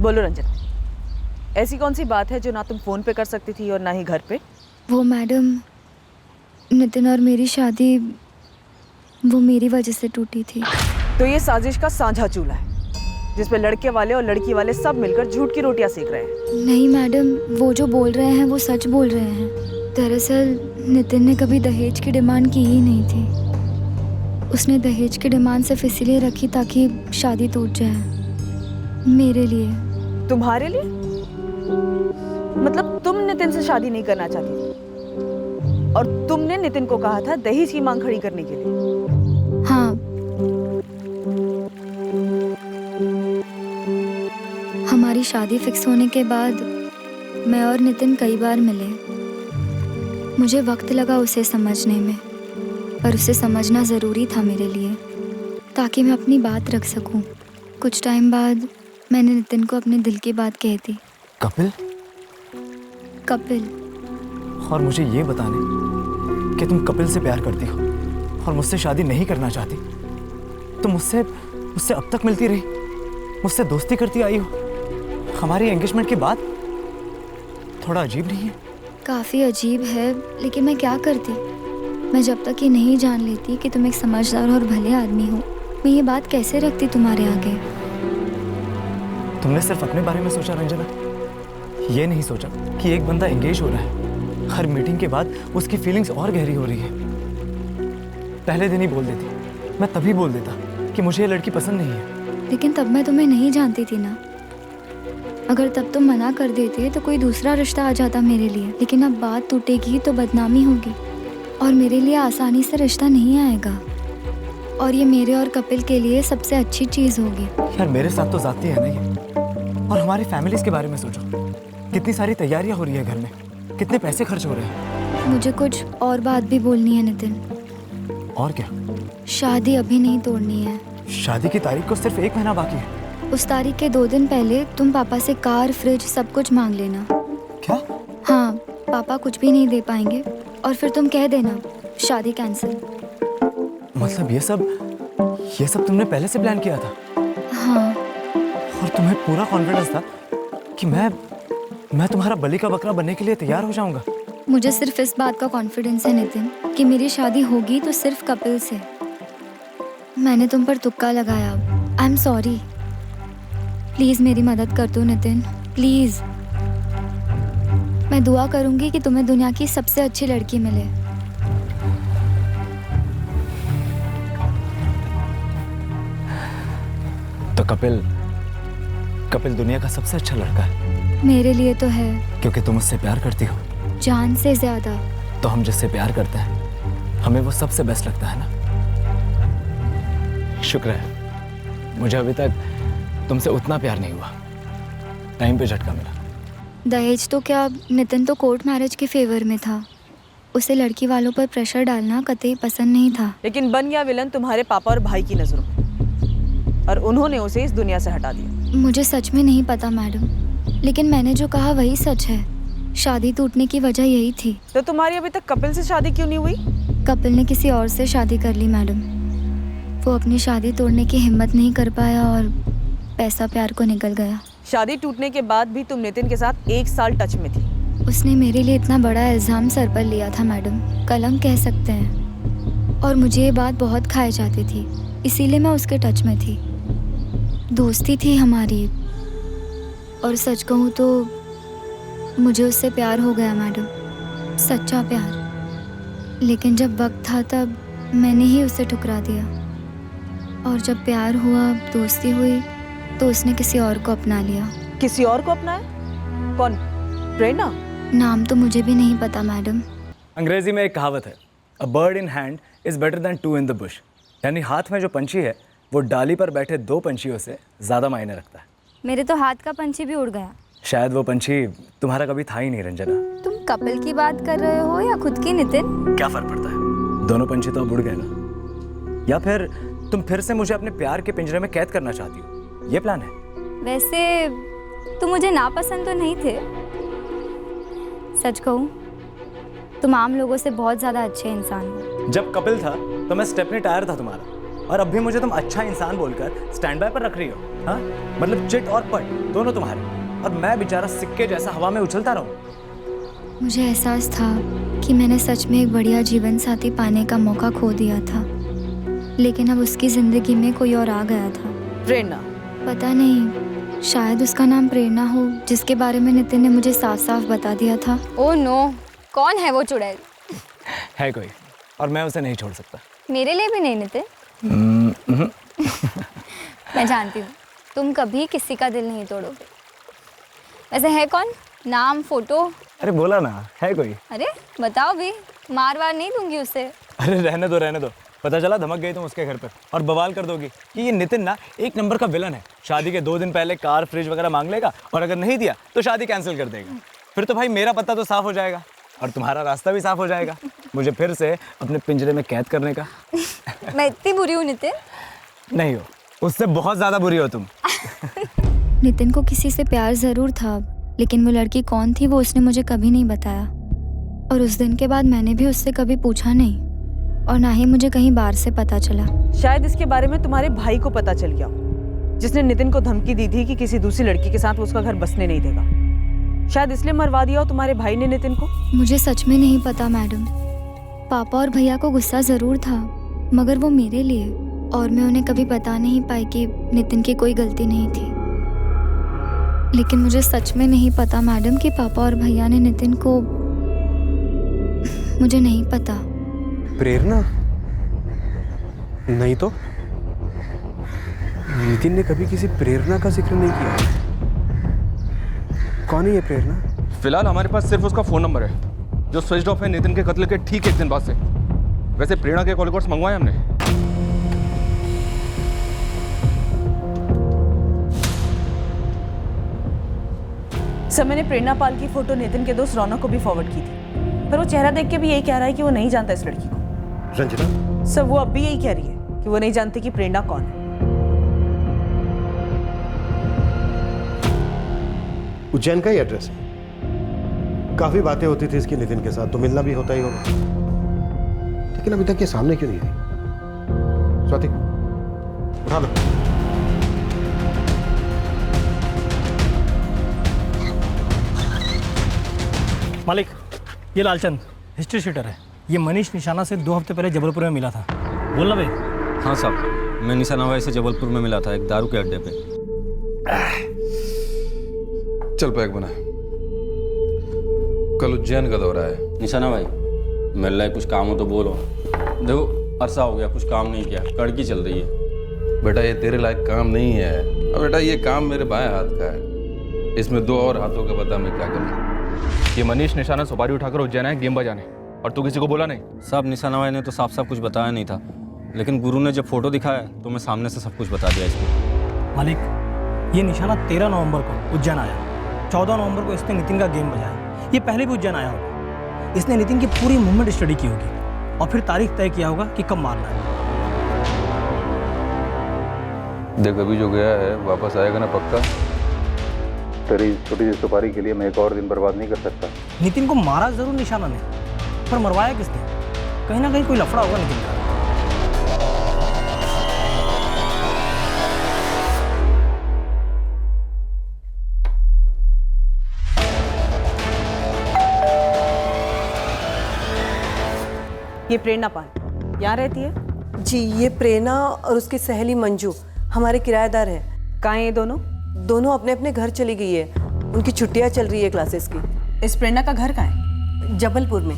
S11: बोलो रंजना, ऐसी कौन सी बात है जो ना तुम फोन पे कर सकती थी और ना ही घर पे?
S1: वो मैडम, नितिन और मेरी शादी वो मेरी वजह से टूटी थी।
S11: तो ये साजिश का साझा चूल्हा है जिसपे लड़के वाले और लड़की वाले सब मिलकर झूठ की रोटियां सेक रहे हैं।
S1: नहीं मैडम, वो जो बोल रहे हैं वो सच बोल रहे हैं। दरअसल नितिन ने कभी दहेज की डिमांड की ही नहीं थी। उसने दहेज की डिमांड सिर्फ इसीलिए रखी ताकि शादी टूट जाए, मेरे लिए।
S11: तुम्हारे लिए? मतलब तुम नितिन से शादी नहीं करना चाहती थी और तुमने नितिन को कहा था दहेज की मांग खड़ी करने के लिए?
S1: हाँ। हमारी शादी फिक्स होने के बाद मैं और नितिन कई बार मिले। मुझे वक्त लगा उसे समझने में, पर उसे समझना ज़रूरी था मेरे लिए, ताकि मैं अपनी बात रख सकूं। कुछ टाइम बाद मैंने नितिन को अपने दिल की बात कही थी।
S2: कपिल?
S1: कपिल।
S2: और मुझे ये बताने कि तुम कपिल से प्यार करती हो और मुझसे शादी नहीं करना चाहती। तुम मुझसे अब तक मिलती रही, मुझसे दोस्ती करती आई हो। हमारी एंगेजमेंट की बात थोड़ा अजीब नहीं है?
S1: काफ़ी अजीब है, लेकिन मैं क्या करती। मैं जब तक ये नहीं जान लेती कि तुम एक समझदार और भले आदमी हो, मैं ये बात कैसे रखती तुम्हारे आगे।
S2: तुमने सिर्फ अपने बारे में सोचा रंजना, ये नहीं सोचा कि एक बंदा एंगेज हो रहा है। हर मीटिंग के बाद उसकी फीलिंग्स और गहरी हो रही है। पहले दिन ही बोल देती, मैं तभी बोल देता कि मुझे ये लड़की पसंद नहीं है।
S1: लेकिन तब मैं तुम्हें नहीं जानती थी ना। अगर तब तुम मना कर देते तो कोई दूसरा रिश्ता आ जाता मेरे लिए। लेकिन अब बात टूटेगी तो बदनामी होगी और मेरे लिए आसानी से रिश्ता नहीं आएगा, और ये मेरे और कपिल के लिए सबसे अच्छी चीज़ होगी।
S2: यार मेरे साथ तो जाती है ना ये। और हमारी फैमिलीज के बारे में सोचो, कितनी सारी तैयारियां हो रही है घर में, कितने पैसे खर्च हो रहे हैं।
S1: मुझे कुछ और बात भी बोलनी है नितिन।
S2: और क्या?
S1: शादी अभी नहीं तोड़नी है।
S2: शादी की तारीख को सिर्फ 1 महीना बाकी है।
S1: उस तारीख के 2 दिन पहले तुम पापा से कार, फ्रिज सब कुछ मांग लेना।
S2: क्या?
S1: हाँ, पापा कुछ भी नहीं दे पाएंगे और फिर तुम कह देना शादी कैंसिल।
S2: मतलब ये सब तुमने पहले से प्लान किया था?
S1: हाँ।
S2: और तुम्हें पूरा कॉन्फिडेंस था कि मैं तुम्हारा बलि का बकरा बनने के लिए तैयार हो जाऊंगा?
S1: मुझे सिर्फ इस बात का कॉन्फिडेंस है नितिन कि मेरी शादी होगी तो सिर्फ कपिल से। मैंने तुम पर तुक्का लगाया। I am sorry. प्लीज मेरी मदद कर दो नितिन, प्लीज। मैं दुआ करूंगी कि तुम्हें दुनिया की सबसे अच्छी लड़की मिले।
S2: तो कपिल दुनिया का सबसे अच्छा लड़का है।
S1: मेरे लिए तो है।
S2: क्योंकि तुम उससे प्यार करती हो।
S1: जान से ज्यादा।
S2: तो हम जिससे प्यार करते हैं हमें वो सबसे बेस्ट लगता है ना। शुक्र है मुझे अभी तक तुमसे उतना प्यार नहीं हुआ, टाइम पे झटका मिला।
S1: दहेज तो क्या, नितिन तो कोर्ट मैरिज के फेवर में था। उसे लड़की वालों पर प्रेशर डालना कतई पसंद नहीं था।
S11: लेकिन बन गया विलन तुम्हारे पापा और भाई की नजरों में, और उन्होंने उसे इस दुनिया से हटा दिया।
S1: मुझे सच में नहीं पता मैडम, लेकिन मैंने जो कहा वही सच है। शादी टूटने की वजह यही थी।
S11: तो तुम्हारी अभी तक कपिल से शादी क्यों नहीं हुई?
S1: कपिल ने किसी और से शादी कर ली मैडम। वो अपनी शादी तोड़ने की हिम्मत नहीं कर पाया और पैसा प्यार को निकल गया।
S11: शादी टूटने के बाद भी तुम नितिन के साथ 1 साल टच में थी।
S1: उसने मेरे लिए इतना बड़ा इल्जाम सर पर लिया था मैडम, कलंक कह सकते हैं। और मुझे ये बात बहुत खाई जाती थी, इसीलिए मैं उसके टच में थी। दोस्ती थी हमारी, और सच कहूँ तो मुझे उससे प्यार हो गया मैडम, सच्चा प्यार। लेकिन जब वक्त था तब मैंने ही उसे ठुकरा दिया, और जब प्यार हुआ, दोस्ती हुई, तो उसने किसी और को अपना लिया।
S11: किसी और को अपनाया? कौन? प्रेरणा?
S1: नाम तो मुझे भी नहीं पता मैडम।
S2: अंग्रेजी में एक कहावत है, a bird in hand is better than 2 in the Bush. यानी हाथ में जो पंछी है वो डाली पर बैठे 2 पंछियों से ज़्यादा मायने रखता है।
S1: मेरे तो हाथ का पंछी भी उड़ गया।
S2: शायद वो पंछी तुम्हारा कभी था ही नहीं रंजना।
S1: तुम कपिल की बात कर रहे हो या खुद की नितिन?
S2: क्या फर्क पड़ता है, दोनों पंछी तो अब उड़ गए ना। या फिर तुम फिर से मुझे अपने प्यार के पिंजरे में कैद करना चाहती हो, ये प्लान है?
S1: वैसे तुम मुझे नापसंद तो नहीं थे। सच कहूँ तुम आम लोगों से बहुत ज़्यादा अच्छे इंसान हो।
S2: जब कपिल था तो मैं स्टेपनी टायर था तुम्हारा, और अब भी मुझे तुम अच्छा इंसान बोलकर स्टैंड बाय पर रख रही हो। हाँ, मतलब चिट और पट दोनों तुम्हारे, और मैं बेचारा सिक्के जैसा हवा में उछलता रहूं।
S1: मुझे एहसास था कि मैंने सच में एक बढ़िया जीवन साथी पाने का मौका खो दिया था, लेकिन अब उसकी जिंदगी में कोई और आ गया था।
S11: प्रेरणा?
S1: पता नहीं, शायद उसका नाम प्रेरणा हो, जिसके बारे में नितिन ने मुझे साफ साफ बता दिया था।
S3: ओह नो, कौन है वो चुड़ैल?
S2: है कोई, और मैं उसे नहीं छोड़ सकता।
S3: मेरे लिए भी नहीं नितिन। मैं जानती हूँ तुम कभी किसी का दिल नहीं तोड़ोगे। वैसे है कौन? नाम, फोटो?
S2: अरे बोला ना, है कोई।
S3: अरे बताओ भी, मार वार नहीं दूंगी उसे।
S2: अरे रहने दो, पता चला धमक गई तुम उसके घर पर और बवाल कर दोगी कि ये नितिन ना एक नंबर का विलन है। शादी के 2 दिन पहले कार, फ्रिज वगैरह मांग लेगा, और अगर नहीं दिया तो शादी कैंसिल कर देगा। फिर तो भाई मेरा पत्ता तो साफ हो जाएगा और तुम्हारा रास्ता भी साफ हो जाएगा मुझे फिर से अपने पिंजरे में कैद करने का।
S3: मैं इतनी बुरी हूँ नितिन?
S2: नहीं हो, उससे बहुत ज्यादा बुरी हो तुम।
S1: नितिन को किसी से प्यार जरूर था, लेकिन वो लड़की कौन थी वो उसने मुझे कभी नहीं बताया, और उस दिन के बाद मैंने भी उससे कभी पूछा नहीं, और ना ही मुझे कहीं बाहर से पता चला।
S11: शायद इसके बारे में तुम्हारे भाई को पता चल गया, जिसने नितिन को धमकी दी थी कि किसी दूसरी लड़की के साथ वो उसका घर बसने नहीं देगा। शायद इसलिए मरवा दिया हो तुम्हारे भाई ने नितिन को।
S1: मुझे सच में नहीं पता मैडम। पापा और भैया को गुस्सा जरूर था, मगर वो मेरे लिए, और मैं उन्हें कभी बता नहीं पाई कि नितिन की कोई गलती नहीं थी। लेकिन मुझे सच में नहीं पता मैडम कि पापा और भैया ने नितिन को, मुझे नहीं पता।
S6: प्रेरणा? नहीं तो नितिन ने कभी किसी प्रेरणा का जिक्र नहीं किया। कौन है ये प्रेरणा?
S4: फिलहाल हमारे पास सिर्फ उसका फोन नंबर है, जो स्विच ऑफ है नितिन के कत्ल के ठीक 1 दिन बाद से। वैसे प्रेरणा के कॉल रिकॉर्ड्स मंगवाए हमने।
S11: सर, मैंने प्रेरणा पाल की फोटो नितिन के दोस्त रौनक को भी फॉरवर्ड की थी, पर वो चेहरा देख के भी यही कह रहा है कि वो नहीं जानता इस लड़की को।
S9: रंजना?
S11: सर, वो अब भी यही कह रही है कि वो नहीं जानती कि प्रेरणा कौन है।
S9: उज्जैन का ही एड्रेस है। काफी बातें होती थी इसकी नितिन के साथ, तो मिलना भी होता ही होगा, लेकिन अभी तक ये सामने क्यों नहीं आई? स्वाति, उठा लो।
S22: मालिक, ये लालचंद हिस्ट्री शीटर है। ये मनीष निशाना से 2 हफ्ते पहले जबलपुर में मिला था। बोलना भाई।
S23: हाँ साहब, मैं निशाना भाई से जबलपुर में मिला था, एक दारू के अड्डे पे।
S4: चल पैक बना। कल उज्जैन का दौरा है।
S23: निशाना भाई मिल रहा है, कुछ काम हो तो बोलो। देखो अरसा हो गया, कुछ काम नहीं किया, कड़की चल रही है।
S4: बेटा ये तेरे लायक काम नहीं है। अब बेटा ये काम मेरे बाएं हाथ का है, इसमें दो और हाथों का बता मैं क्या करूँ।
S20: ये मनीष निशाना सुपारी उठाकर उज्जैन है गेम बजाने, और तू किसी को बोला नहीं?
S23: साहब निशाना भाई ने तो साफ साफ कुछ बताया नहीं था, लेकिन गुरु ने जब फोटो दिखाया तो मैं सामने से सब कुछ बता दिया इसको।
S22: मालिक ये निशाना 13 नवंबर को उज्जैन आया, 14 नवंबर को इसने नितिन का गेम बजाया। ये पहले भी उज्जैन आया होगा, इसने नितिन की पूरी मूवमेंट स्टडी की होगी और फिर तारीख तय किया होगा कि कब मारना है।
S4: देख अभी जो गया है वापस आएगा ना पक्का? तेरी छोटी सी सुपारी के लिए मैं एक और दिन बर्बाद नहीं कर सकता।
S22: नितिन को मारा जरूर निशाना ने, पर मरवाया किसने? कहीं ना कहीं कोई लफड़ा होगा नितिन का।
S11: ये प्रेरणा पाल यहाँ रहती है?
S5: जी ये प्रेरणा और उसकी सहेली मंजू हमारे किराएदार हैं।
S11: कहाँ हैं ये दोनों?
S5: दोनों अपने अपने घर चली गई है, उनकी छुट्टियाँ चल रही है क्लासेस की।
S11: इस प्रेरणा का घर कहाँ है?
S5: जबलपुर में।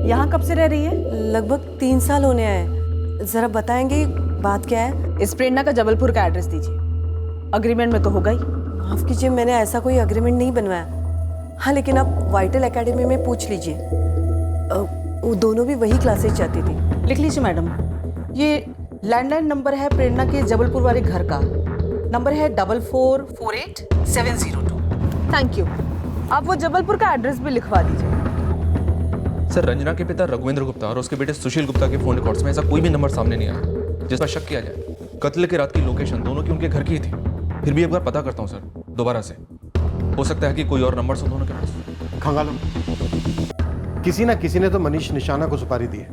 S11: यहाँ कब से रह रही है?
S5: लगभग 3 साल होने आए। जरा बताएंगे बात क्या है?
S11: इस प्रेरणा का जबलपुर का एड्रेस दीजिए। अग्रीमेंट में तो होगा ही।
S5: माफ कीजिए मैंने ऐसा कोई अग्रीमेंट नहीं बनवाया। हाँ लेकिन आप वाइटल एकेडमी में पूछ लीजिए, वो दोनों भी वही क्लासेस जाती थी।
S7: लिख लीजिए मैडम। ये लैंडलाइन नंबर है प्रेरणा के जबलपुर वाले घर का, नंबर है 4448-702।
S11: Thank you. आप वो जबलपुर का एड्रेस भी लिखवा दीजिए।
S4: सर रंजना के पिता रघुवेंद्र गुप्ता और उसके बेटे सुशील गुप्ता के फोन रिकॉर्ड्स में ऐसा कोई भी नंबर सामने नहीं आया जिस पर शक किया जाए। कत्ल के रात की लोकेशन दोनों की उनके घर की ही थी। फिर भी एक बार पता करता हूँ सर दोबारा से, हो सकता है कि कोई और नंबर हो दोनों के पास।
S9: खंगालो, किसी ना किसी ने तो मनीष निशाना को सुपारी दी है।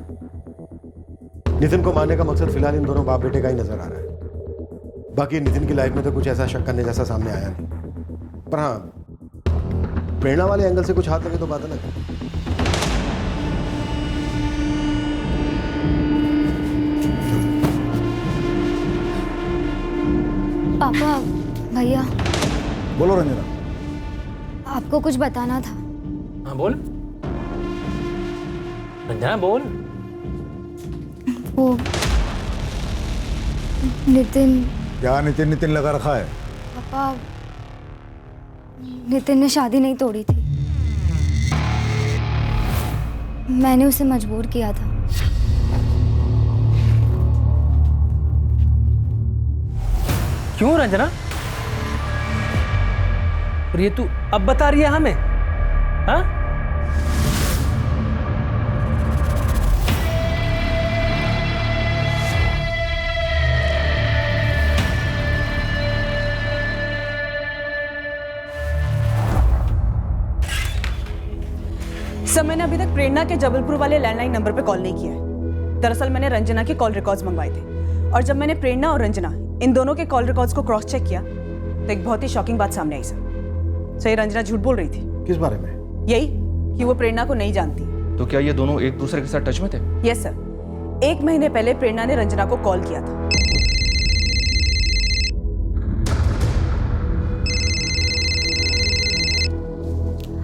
S9: नितिन को मारने का मकसद फिलहाल इन दोनों बाप बेटे का ही नजर आ रहा है। बाकी नितिन की लाइफ में तो कुछ ऐसा शक करने जैसा सामने आया नहीं, पर हाँ प्रेरणा वाले एंगल से कुछ हाथ लगे तो बात अलग है।
S1: पापा, भैया
S12: बोलो रंजना।
S1: आपको कुछ बताना था।
S20: हाँ बोल रंजना बोल।
S1: वो नितिन।
S12: क्या नितिन नितिन लगा रखा है?
S1: पापा नितिन ने शादी नहीं तोड़ी थी, मैंने उसे मजबूर किया था।
S6: क्यों रंजना? और ये तू अब बता रही है हमें? हाँ?
S11: सर मैंने अभी तक प्रेरणा के जबलपुर वाले लैंडलाइन नंबर पे कॉल नहीं किया है। दरअसल मैंने रंजना के कॉल रिकॉर्ड्स मंगवाए थे, और जब मैंने प्रेरणा और रंजना इन दोनों के कॉल रिकॉर्ड्स को क्रॉस चेक किया तो एक बहुत ही शॉकिंग बात सामने आई सर। ये रंजना झूठ बोल रही थी।
S9: किस बारे में?
S11: यही कि वो प्रेरणा को नहीं जानती।
S4: तो क्या ये दोनों एक दूसरे के साथ टच में थे?
S11: Yes sir. 1 महीने पहले प्रेरणा ने रंजना को कॉल किया था।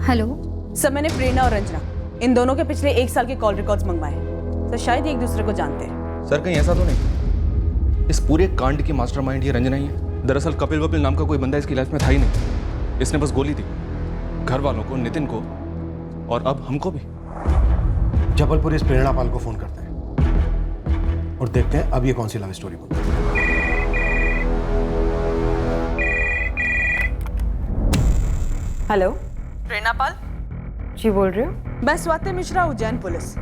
S1: हेलो
S11: सर, मैंने प्रेरणा और रंजना इन दोनों के पिछले 1 साल के कॉल रिकॉर्ड्स मंगवाए हैं। सर शायद एक दूसरे को जानते हैं।
S4: सर कहीं ऐसा तो नहीं इस पूरे कांड की मास्टरमाइंड ये रंजना ही है? दरअसल कपिल वपिल नाम का कोई बंदा इसकी लाइफ में था ही नहीं। इसने बस गोली दी घर वालों को, नितिन को, और अब हमको भी।
S9: जबलपुर इस प्रेरणा पाल को फोन करते हैं और देखते हैं अब ये कौन सी लव स्टोरी बनती है।
S11: हेलो प्रेरणा पाल
S5: जी बोल रहे हो?
S11: मैं स्वाति मिश्रा, उज्जैन पुलिस।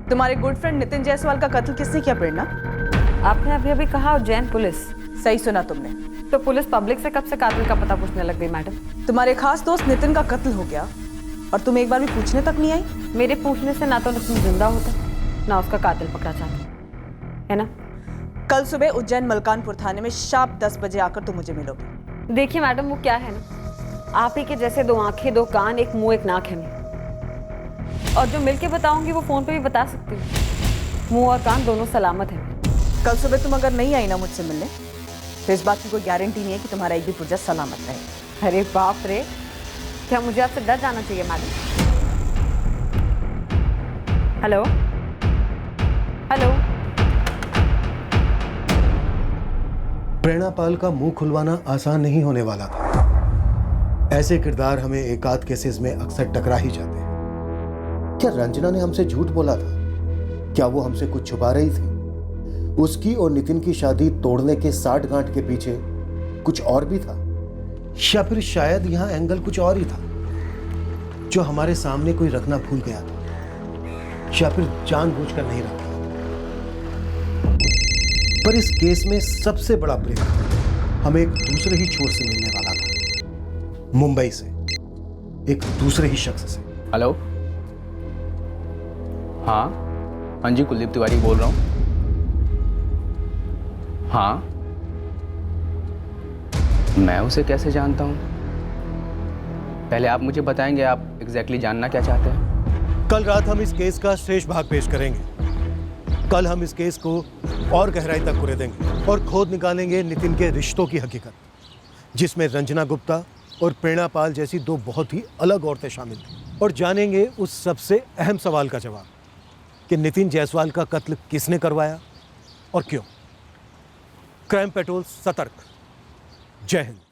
S11: तुम्हारे गुड फ्रेंड नितिन जायसवाल का कत्ल किसने किया प्रेरणा?
S5: आपने अभी अभी कहा उज्जैन पुलिस।
S11: सही सुना तुमने।
S5: तो पुलिस पब्लिक से कब से कातिल का पता पूछने लग गई मैडम?
S11: तुम्हारे खास दोस्त नितिन का कत्ल हो गया और तुम एक बार भी पूछने तक नहीं आई।
S5: मेरे पूछने से ना तो नितिन जिंदा होता ना उसका कातिल पकड़ा जाता, है ना?
S11: कल सुबह उज्जैन मलकानपुर थाने में शार्प 10 बजे आकर तुम मुझे मिलोगे।
S5: देखिए मैडम, वो क्या है ना, आप ही के जैसे 2 आंखें 2 कान 1 मुंह 1 नाक है मैं, और जो मिलके बताऊंगी वो फोन पे भी बता सकती हूँ। मुंह और कान दोनों सलामत हैं।
S11: कल सुबह तुम अगर नहीं आई ना मुझसे मिलने तो इस बात की कोई गारंटी नहीं है कि तुम्हारा एक भी पुर्जा सलामत रहे।
S5: अरे बाप रे, क्या मुझे आपसे डर जाना चाहिए madam? Hello hello.
S9: Prerna Pal का मुंह खुलवाना आसान नहीं होने वाला था। ऐसे किरदार हमें एकाध केसेस में अक्सर टकरा ही जाते हैं। क्या रंजना ने हमसे झूठ बोला था? क्या वो हमसे कुछ छुपा रही थी? उसकी और नितिन की शादी तोड़ने के 60 गांठ के पीछे कुछ और भी था, या फिर शायद यहां एंगल कुछ और ही था जो हमारे सामने कोई रखना भूल गया था, या फिर जानबूझकर नहीं रखा। पर इस केस में सबसे बड़ा ब्रेक हमें एक दूसरे ही छोर से मिलने वाला था, मुंबई से, एक दूसरे ही शख्स से।
S8: हेलो, हाँ जी, कुलदीप तिवारी बोल रहा हूँ। हाँ, मैं उसे कैसे जानता हूँ? पहले आप मुझे बताएंगे आप एग्जैक्टली जानना क्या चाहते हैं?
S9: कल रात हम इस केस का शेष भाग पेश करेंगे। कल हम इस केस को और गहराई तक कुरेदेंगे और खोद निकालेंगे नितिन के रिश्तों की हकीकत, जिसमें रंजना गुप्ता और प्रेरणा पाल जैसी दो बहुत ही अलग औरतें शामिल थीं, और जानेंगे उस सबसे अहम सवाल का जवाब कि नितिन जायसवाल का कत्ल किसने करवाया और क्यों। क्राइम पेट्रोल सतर्क। जय हिंद।